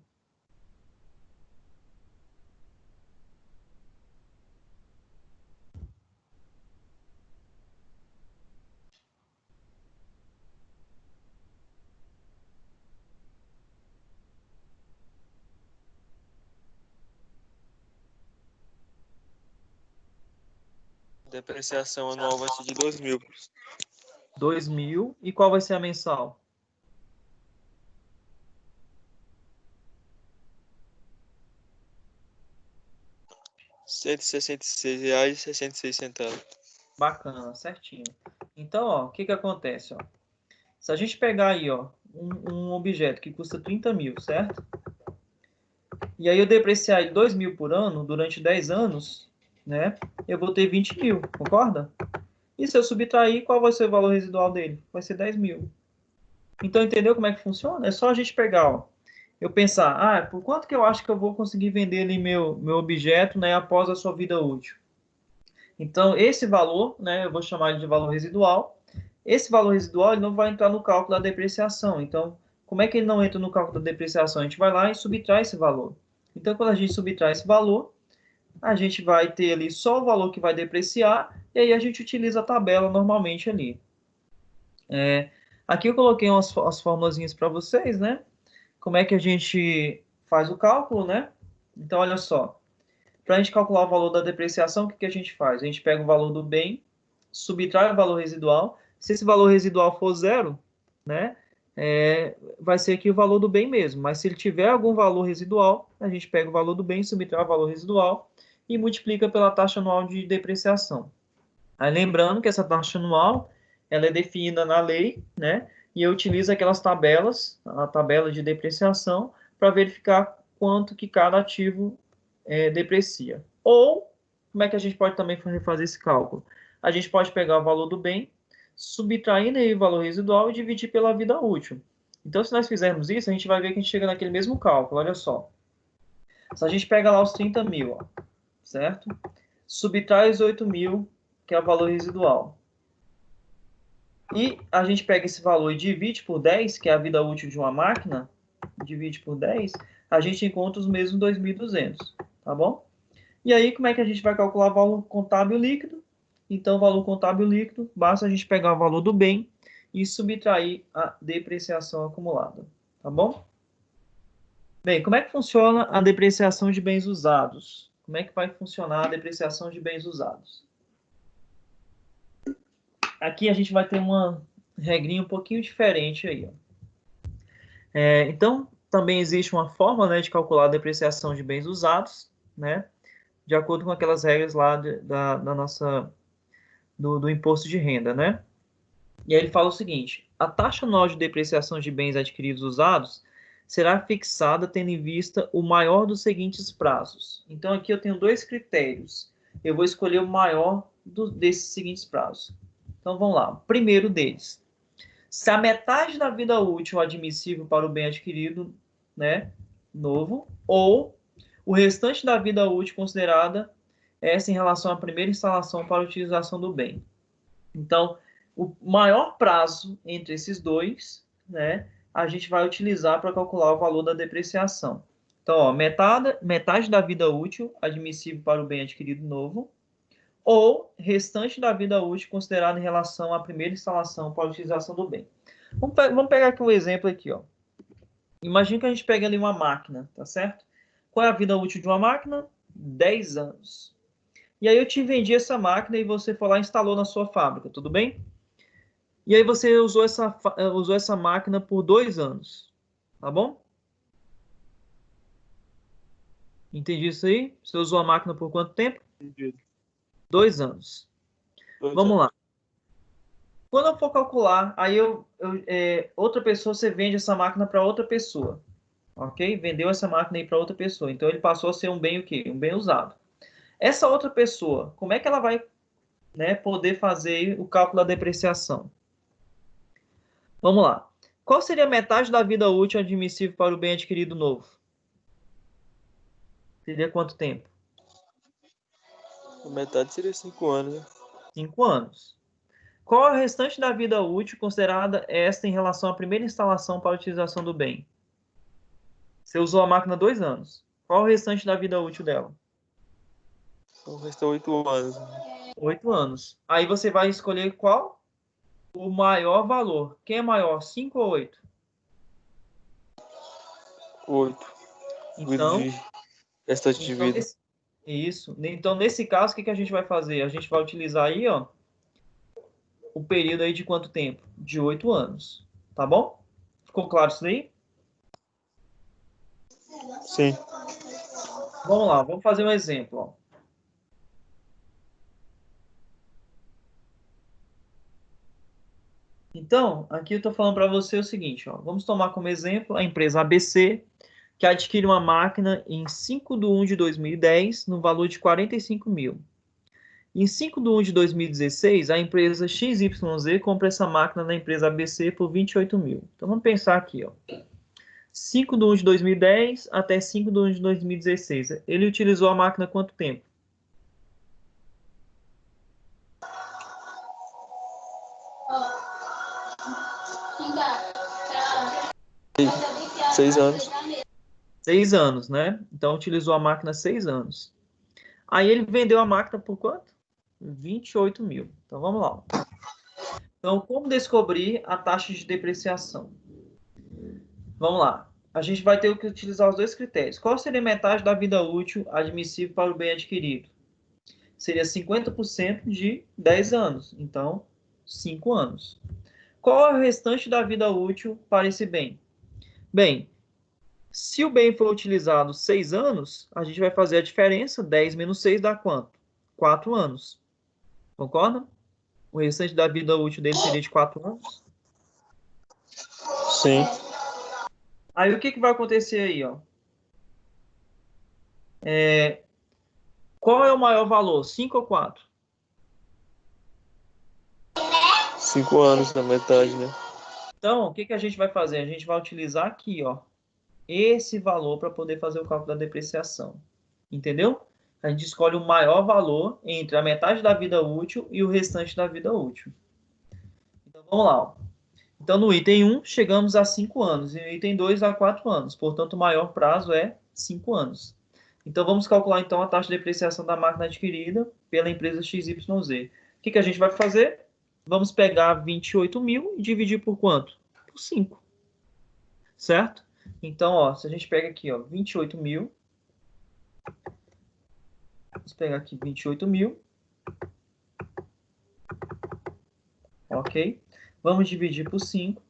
Depreciação anual vai ser de 2 mil. 2 mil. E qual vai ser a mensal? R$ 166,66. Bacana, certinho. Então, ó, o que que acontece, ó? Se a gente pegar aí, ó, um objeto que custa 30 mil, certo? E aí eu depreciar ele 2 mil por ano durante 10 anos, né? Eu vou ter 20 mil, concorda? E se eu subtrair, qual vai ser o valor residual dele? Vai ser 10 mil. Então, entendeu como é que funciona? É só a gente pegar, ó, eu pensar, por quanto que eu acho que eu vou conseguir vender ali meu objeto, né, após a sua vida útil? Então, esse valor, né, eu vou chamar ele de valor residual. Esse valor residual ele não vai entrar no cálculo da depreciação. Então, como é que ele não entra no cálculo da depreciação? A gente vai lá e subtrai esse valor. Então, quando a gente subtrai esse valor, a gente vai ter ali só o valor que vai depreciar, e aí a gente utiliza a tabela normalmente ali. Aqui eu coloquei as formulazinhas para vocês, né? Como é que a gente faz o cálculo, né? Então, olha só. Para a gente calcular o valor da depreciação, o que a gente faz? A gente pega o valor do bem, subtrai o valor residual. Se esse valor residual for zero, né? Vai ser aqui o valor do bem mesmo. Mas se ele tiver algum valor residual, a gente pega o valor do bem, subtrai o valor residual e multiplica pela taxa anual de depreciação. Aí lembrando que essa taxa anual ela é definida na lei, né? E eu utilizo aquelas tabelas, a tabela de depreciação, para verificar quanto que cada ativo deprecia. Ou, como é que a gente pode também fazer esse cálculo? A gente pode pegar o valor do bem, subtraindo aí o valor residual e dividir pela vida útil. Então, se nós fizermos isso, a gente vai ver que a gente chega naquele mesmo cálculo. Olha só. Se a gente pega lá os 30 mil, ó, certo? Subtrai os 8 mil, que é o valor residual. E a gente pega esse valor e divide por 10, que é a vida útil de uma máquina, divide por 10, a gente encontra os mesmos 2.200, tá bom? E aí, como é que a gente vai calcular o valor contábil líquido? Então, o valor contábil líquido, basta a gente pegar o valor do bem e subtrair a depreciação acumulada, tá bom? Bem, como é que funciona a depreciação de bens usados? Como é que vai funcionar a depreciação de bens usados? Aqui a gente vai ter uma regrinha um pouquinho diferente aí, ó. Então, também existe uma forma, né, de calcular a depreciação de bens usados, né, de acordo com aquelas regras lá da nossa do imposto de renda, né? E aí ele fala o seguinte: a taxa anual de depreciação de bens adquiridos usados será fixada tendo em vista o maior dos seguintes prazos. Então aqui eu tenho dois critérios. Eu vou escolher o maior desses seguintes prazos. Então vamos lá. O primeiro deles: se a metade da vida útil admissível para o bem adquirido, né, novo, ou o restante da vida útil considerada essa em relação à primeira instalação para a utilização do bem. Então, o maior prazo entre esses dois, né, a gente vai utilizar para calcular o valor da depreciação. Então, ó, metade da vida útil admissível para o bem adquirido novo, ou restante da vida útil considerado em relação à primeira instalação para a utilização do bem. Vamos pegar aqui um exemplo aqui, ó. Imagina que a gente pega ali uma máquina, tá certo? Qual é a vida útil de uma máquina? 10 anos. E aí eu te vendi essa máquina e você foi lá e instalou na sua fábrica, tudo bem? E aí você usou essa máquina por 2 anos, tá bom? Entendi isso aí? Você usou a máquina por quanto tempo? Entendido. 2 anos. 2 Vamos anos. lá. Quando eu for calcular, aí outra pessoa, você vende essa máquina para outra pessoa, ok? Vendeu essa máquina aí para outra pessoa. Então ele passou a ser um bem o quê? Um bem usado. Essa outra pessoa, como é que ela vai, né, poder fazer o cálculo da depreciação? Vamos lá. Qual seria a metade da vida útil admissível para o bem adquirido novo? Seria quanto tempo? A metade seria 5 anos, né? 5 anos. Qual é o restante da vida útil considerada esta em relação à primeira instalação para a utilização do bem? Você usou a máquina 2 anos. Qual é o restante da vida útil dela? Então restam 8 anos. 8 anos. Aí você vai escolher qual? O maior valor. Quem é maior, 5 ou 8? 8. Então, Restante de então vida. isso. Então, nesse caso, o que a gente vai fazer? A gente vai utilizar aí, ó, o período aí de quanto tempo? De 8 anos. Tá bom? Ficou claro isso daí? Sim. Vamos lá, vamos fazer um exemplo, ó. Então, aqui eu estou falando para você o seguinte, ó. Vamos tomar como exemplo a empresa ABC, que adquire uma máquina em 5 de 1 de 2010, no valor de 45 mil. Em 5 de 1 de 2016, a empresa XYZ compra essa máquina da empresa ABC por 28 mil. Então, vamos pensar aqui, ó. 5 de 1 de 2010 até 5 de 1 de 2016. Ele utilizou a máquina quanto tempo? Seis anos. 6 anos, né? Então, utilizou a máquina 6 anos. Aí ele vendeu a máquina por quanto? 28 mil. Então, vamos lá. Então, como descobrir a taxa de depreciação? Vamos lá. A gente vai ter que utilizar os dois critérios. Qual seria a metade da vida útil admissível para o bem adquirido? Seria 50% de 10 anos. Então, 5 anos. Qual é o restante da vida útil para esse bem? Bem, Se o bem for utilizado 6 anos, a gente vai fazer a diferença, 10 menos 6 dá quanto? 4 anos. Concorda? O restante da vida útil dele seria de 4 anos. Sim. Aí o que, que vai acontecer aí, ó? Qual é o maior valor? 5 ou 4? 5 anos na metade, né? Então, o que, que a gente vai fazer? A gente vai utilizar aqui, ó, esse valor para poder fazer o cálculo da depreciação. Entendeu? A gente escolhe o maior valor entre a metade da vida útil e o restante da vida útil. Então, vamos lá, ó. Então, no item 1, chegamos a 5 anos, e no item 2, a 4 anos. Portanto, o maior prazo é 5 anos. Então, vamos calcular, então, a taxa de depreciação da máquina adquirida pela empresa XYZ. O que, que a gente vai fazer? Vamos pegar 28 mil e dividir por quanto? Por 5. Certo? Então, ó, se a gente pega aqui, ó, 28 mil. Vamos pegar aqui 28 mil. Ok? Vamos dividir por 5.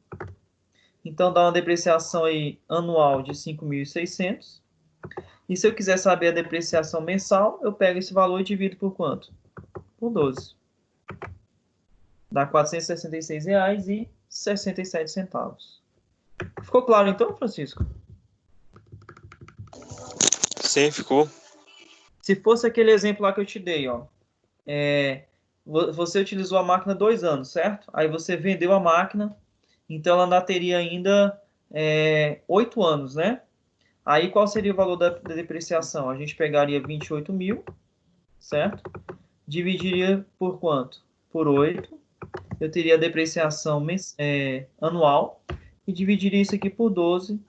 Então, dá uma depreciação aí anual de 5.600. E se eu quiser saber a depreciação mensal, eu pego esse valor e divido por quanto? Por 12. Dá R$ 466,67. Ficou claro então, Francisco? Sim, ficou. Se fosse aquele exemplo lá que eu te dei, ó, você utilizou a máquina 2 anos, certo? Aí você vendeu a máquina, então ela ainda teria ainda 8 anos, né? Aí qual seria o valor da depreciação? A gente pegaria 28 mil, certo? Dividiria por quanto? Por 8. Eu teria a depreciação anual e dividiria isso aqui por 12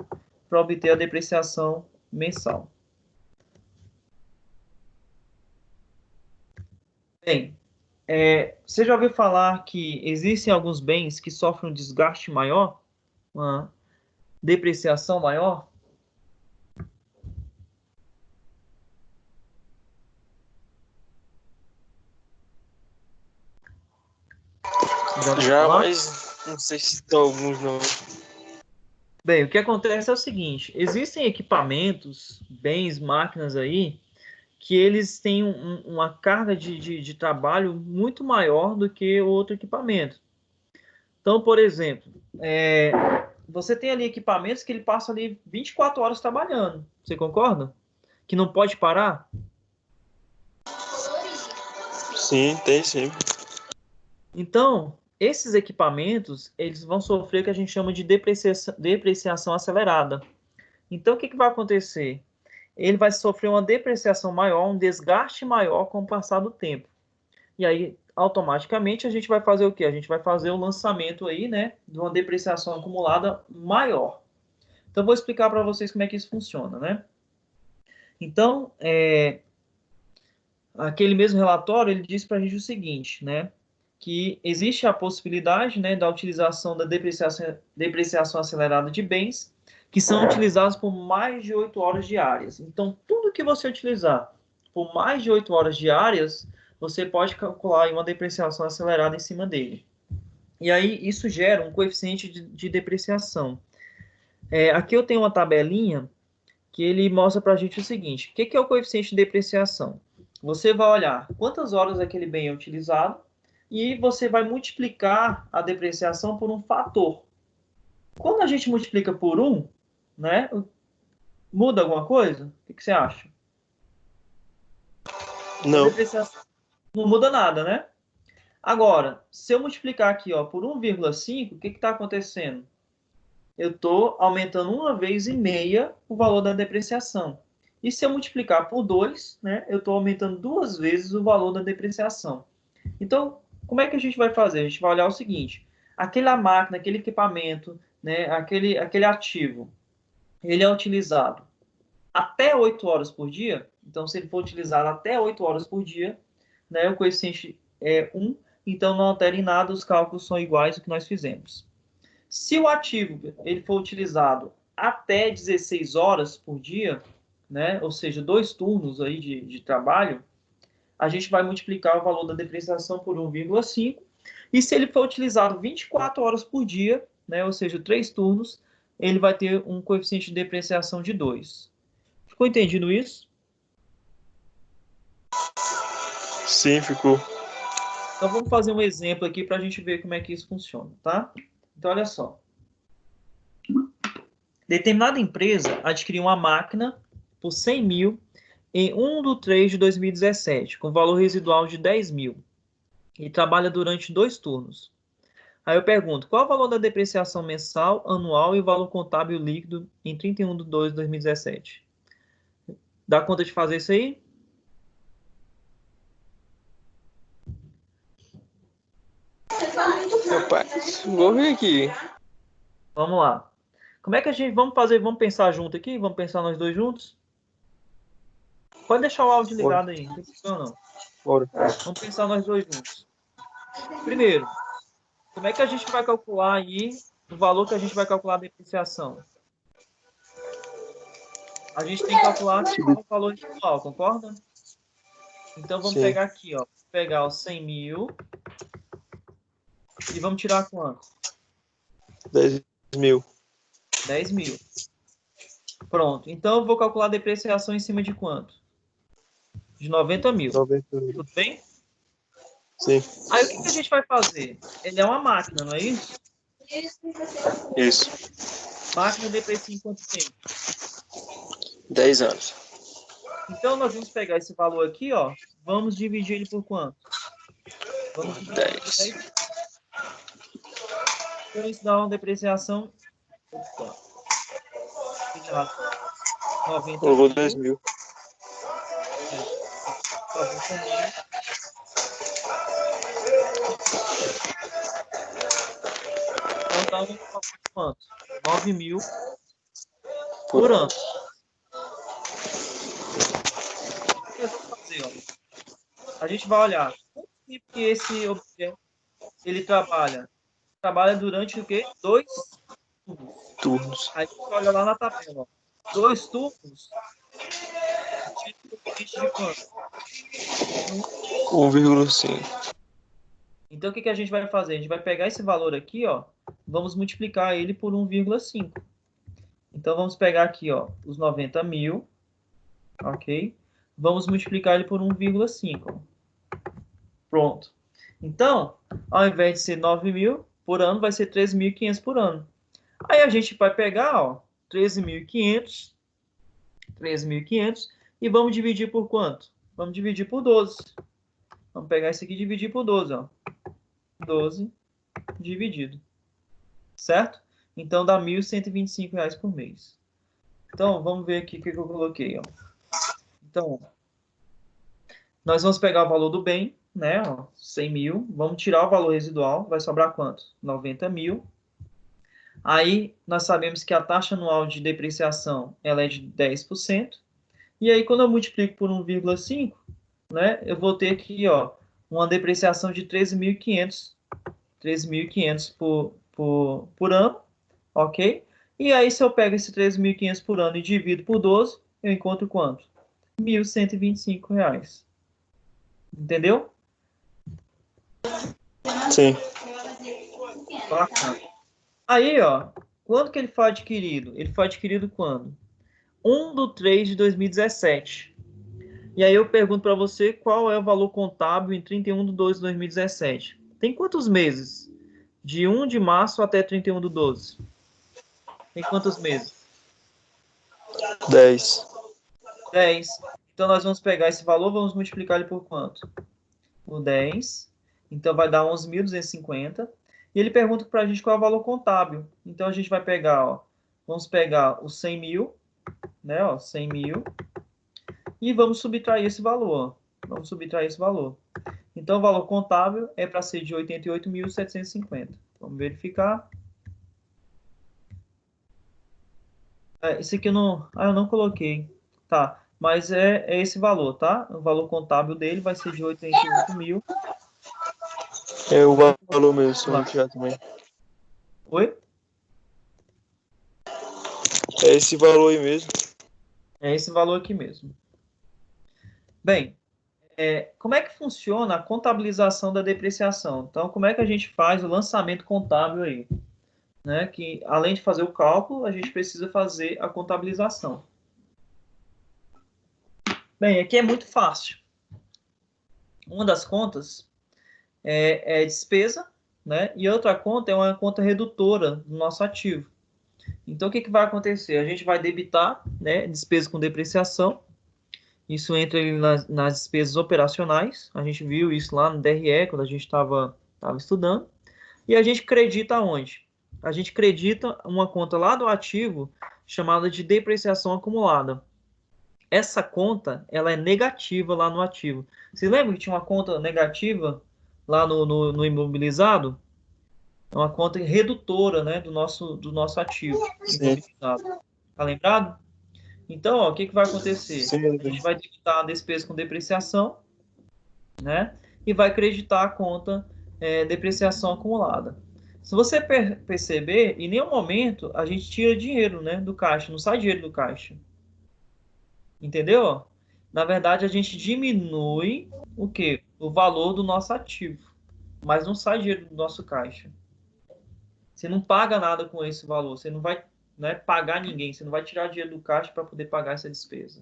para obter a depreciação mensal. Bem, você já ouviu falar que existem alguns bens que sofrem um desgaste maior, uma depreciação maior? Já, mas não sei se estão alguns não. Bem, o que acontece é o seguinte: existem equipamentos, bens, máquinas aí, que eles têm uma carga de trabalho muito maior do que o outro equipamento. Então, por exemplo, você tem ali equipamentos que ele passa ali 24 horas trabalhando. Você concorda? Que não pode parar? Sim, tem sim. Então, esses equipamentos, eles vão sofrer o que a gente chama de depreciação acelerada. Então, o que, que vai acontecer? Ele vai sofrer uma depreciação maior, um desgaste maior com o passar do tempo. E aí, automaticamente, a gente vai fazer o quê? A gente vai fazer o lançamento aí, né, de uma depreciação acumulada maior. Então, eu vou explicar para vocês como é que isso funciona, né? Então, aquele mesmo relatório, ele diz para a gente o seguinte, né? Que existe a possibilidade, né, da utilização da depreciação acelerada de bens que são utilizados por mais de 8 horas diárias. Então, tudo que você utilizar por mais de 8 horas diárias, você pode calcular uma depreciação acelerada em cima dele. E aí, isso gera um coeficiente de depreciação. Aqui eu tenho uma tabelinha que ele mostra para a gente o seguinte: o que é o coeficiente de depreciação? Você vai olhar quantas horas aquele bem é utilizado e você vai multiplicar a depreciação por um fator. Quando a gente multiplica por 1, né, muda alguma coisa? O que você acha? A Não. depreciação não muda nada, né? Agora, se eu multiplicar aqui, ó, por 1,5, o que está acontecendo? Eu estou aumentando 1,5 vezes o valor da depreciação. E se eu multiplicar por 2, né, eu estou aumentando 2 vezes o valor da depreciação. Então, como é que a gente vai fazer? A gente vai olhar o seguinte: aquela máquina, aquele equipamento, né, aquele ativo, ele é utilizado até 8 horas por dia. Então, se ele for utilizado até 8 horas por dia, né, o coeficiente é 1, então não altera em nada, os cálculos são iguais ao que nós fizemos. Se o ativo ele for utilizado até 16 horas por dia, né, ou seja, 2 turnos aí de trabalho, a gente vai multiplicar o valor da depreciação por 1,5. E se ele for utilizado 24 horas por dia, né, ou seja, 3 turnos, ele vai ter um coeficiente de depreciação de 2. Ficou entendido isso? Sim, ficou. Então, vamos fazer um exemplo aqui para a gente ver como é que isso funciona, tá? Então, olha só. Determinada empresa adquiriu uma máquina por 100 mil em 1/3/2017, com valor residual de 10 mil, e trabalha durante 2 turnos. Aí eu pergunto, qual é o valor da depreciação mensal, anual e valor contábil líquido em 31/2/2017? Dá conta de fazer isso aí? Rapaz, vou ver aqui. Vamos lá. Como é que a gente... Vamos fazer, vamos pensar junto aqui? Vamos pensar nós dois juntos? Pode deixar o áudio ligado aí, não tem problema não. Bora. Vamos pensar nós dois juntos. Primeiro, como é que a gente vai calcular aí o valor que a gente vai calcular a depreciação? A gente tem que calcular o valor residual, concorda? Então vamos Sim. pegar aqui, ó. Vou pegar os 100 mil e vamos tirar quanto? 10 mil. 10 mil. Pronto. Então eu vou calcular a depreciação em cima de quanto? De 90 mil. 90 mil. Tudo bem? Sim. Aí o que a gente vai fazer? Ele é uma máquina, não é isso? Isso. Máquina deprecia em quanto tempo? 10 anos. Então nós vamos pegar esse valor aqui, ó. Vamos dividir ele por quanto? Vamos dividir ele por 10. 10. Então isso dá uma depreciação. Opa. Fiz errado. 90 Colocou mil. 10 mil. 90 mil. Então dá um valor de quanto? 9 mil por ano. O que nós vamos fazer, ó? A gente vai olhar quanto tempo que esse objeto ele trabalha. Trabalha durante o quê? 2 turnos. Turnos. Aí a gente olha lá na tabela, ó. 2 turnos. Tinha um coeficiente de quanto? 1,5. Então, o que a gente vai fazer? A gente vai pegar esse valor aqui, ó, vamos multiplicar ele por 1,5. Então, vamos pegar aqui, ó, os 90 mil, ok? Vamos multiplicar ele por 1,5. Pronto. Então, ao invés de ser 9 mil por ano, vai ser 13.500 por ano. Aí a gente vai pegar, ó, 13.500 e vamos dividir por quanto? Vamos dividir por 12. Vamos pegar isso aqui e dividir por 12, ó. 12 dividido. Certo? Então dá R$ 1.125 por mês. Então, vamos ver aqui o que eu coloquei, ó. Então, nós vamos pegar o valor do bem, né, ó, 100 mil. Vamos tirar o valor residual, vai sobrar quanto? 90 mil. Aí, nós sabemos que a taxa anual de depreciação ela é de 10%. E aí, quando eu multiplico por 1,5, né, eu vou ter aqui, ó, uma depreciação de 13.500 por ano, ok? E aí, se eu pego esse 13.500 por ano e divido por 12, eu encontro quanto? R$ 1.125. Entendeu? Sim. Bacana. Aí, ó, quando que ele foi adquirido? Ele foi adquirido quando? 1/3/2017. E aí eu pergunto para você qual é o valor contábil em 31/12/2017. Tem quantos meses? De 1 de março até 31/12. Tem quantos meses? 10. 10. Então nós vamos pegar esse valor, vamos multiplicar ele por quanto? Por 10. Então vai dar 11.250. E ele pergunta para a gente qual é o valor contábil. Então a gente vai pegar, ó, vamos pegar os 100 mil, né, ó, 100 mil, e vamos subtrair esse valor. Ó. Vamos subtrair esse valor. Então o valor contábil é para ser de 88.750. Vamos verificar. Esse aqui eu não coloquei. Tá, mas é esse valor, tá? O valor contábil dele vai ser de 88 mil. É o valor mesmo, se eu retirar também. Oi? É esse valor aí mesmo. É esse valor aqui mesmo. Bem, como é que funciona a contabilização da depreciação? Então, como é que a gente faz o lançamento contábil aí? né? Que além de fazer o cálculo, a gente precisa fazer a contabilização. Bem, aqui é muito fácil. Uma das contas é despesa, né? E outra conta é uma conta redutora do nosso ativo. Então, o que vai acontecer? A gente vai debitar, né, despesa com depreciação. Isso entra ali nas despesas operacionais. A gente viu isso lá no DRE, quando a gente estava estudando. E a gente credita onde? A gente credita uma conta lá do ativo chamada de depreciação acumulada. Essa conta, ela é negativa lá no ativo. Você lembra que tinha uma conta negativa lá no imobilizado? É uma conta redutora, né, do nosso ativo Sim, imobilizado. Tá lembrado? Então, ó, o que vai acontecer? sim, A gente vai debitar a despesa com depreciação, né? E vai creditar a conta depreciação acumulada. Se você perceber, em nenhum momento a gente tira dinheiro, né, do caixa, não sai dinheiro do caixa. Entendeu? Na verdade, a gente diminui o quê? O valor do nosso ativo, mas não sai dinheiro do nosso caixa. Você não paga nada com esse valor, você não vai, né, pagar ninguém, você não vai tirar dinheiro do caixa para poder pagar essa despesa.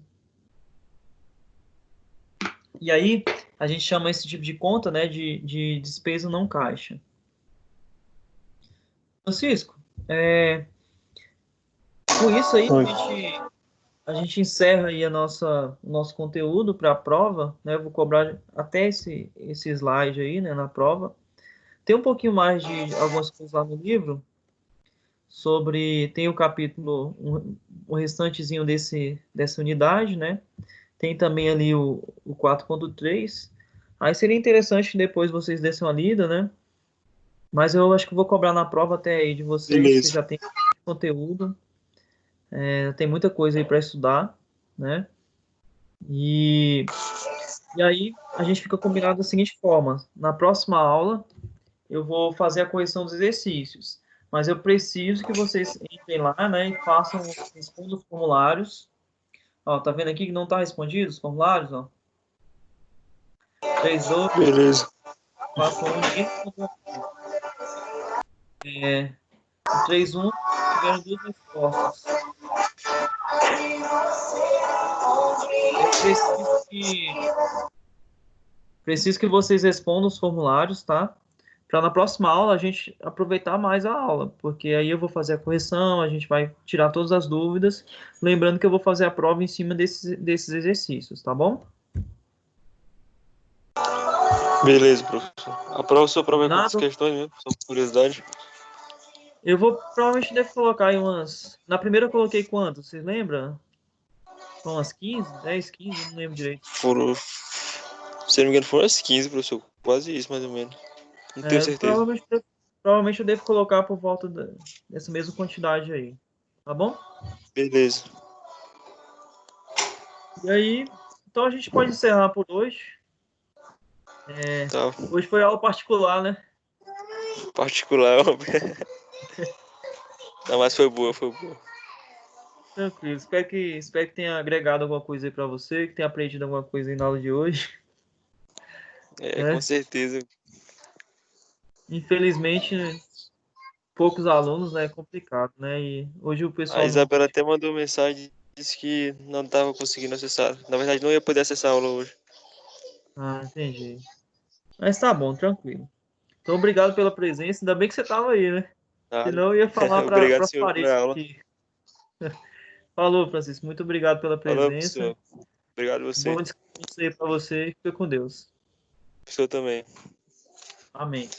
E aí, a gente chama esse tipo de conta, né, de despesa não caixa. Francisco, com isso aí, a gente encerra aí o nosso conteúdo para a prova, né? Eu vou cobrar até esse slide aí, né, na prova. Tem um pouquinho mais de algumas coisas lá no livro, tem o capítulo, o restantezinho dessa unidade, né? Tem também ali o 4.3. Aí seria interessante depois vocês dessem uma lida, né? Mas eu acho que eu vou cobrar na prova até aí de vocês, porque beleza. já tem conteúdo, tem muita coisa aí para estudar, né? E aí a gente fica combinado da seguinte forma: na próxima aula eu vou fazer a correção dos exercícios, mas eu preciso que vocês entrem lá, né, e respondam os formulários. Ó, tá vendo aqui que não tá respondido os formulários, ó? 32, Beleza. 41, ninguém respondeu. O 31 tiveram duas respostas. Eu preciso que vocês respondam os formulários, tá? Para na próxima aula a gente aproveitar mais a aula, porque aí eu vou fazer a correção, a gente vai tirar todas as dúvidas, lembrando que eu vou fazer a prova em cima desses exercícios, tá bom? Beleza, professor. Sua prova é quantas Combinado? questões mesmo? Só por curiosidade. Eu provavelmente devo colocar aí umas. Na primeira eu coloquei quanto? Vocês lembram? São umas 15, 10, 15, não lembro direito. Foram, se não me engano, foram as 15, professor. Quase isso, mais ou menos. Não tenho certeza. Provavelmente eu devo colocar por volta dessa mesma quantidade aí, tá bom? Beleza. E aí, então a gente pode encerrar por hoje. Tá. Hoje foi aula particular, né? Particular. Não, mas foi boa, foi boa. Tranquilo. Espero que tenha agregado alguma coisa aí para você, que tenha aprendido alguma coisa aí na aula de hoje. Com Né? certeza. Infelizmente, poucos alunos, né? É complicado, né? E hoje o A pessoal não. Isabela até mandou mensagem e disse que não estava conseguindo acessar. Na verdade, não ia poder acessar a aula hoje. Ah, entendi. Mas tá bom, tranquilo. Então, obrigado pela presença. Ainda bem que você estava aí, né? Nada. Senão eu ia falar para Obrigado, as senhor, pela paredes aula. aqui. Falou, Francisco. Muito obrigado pela Falou, presença. professor. Obrigado a você. Bom descanso aí para você. Fica com Deus. Professor também. Amém.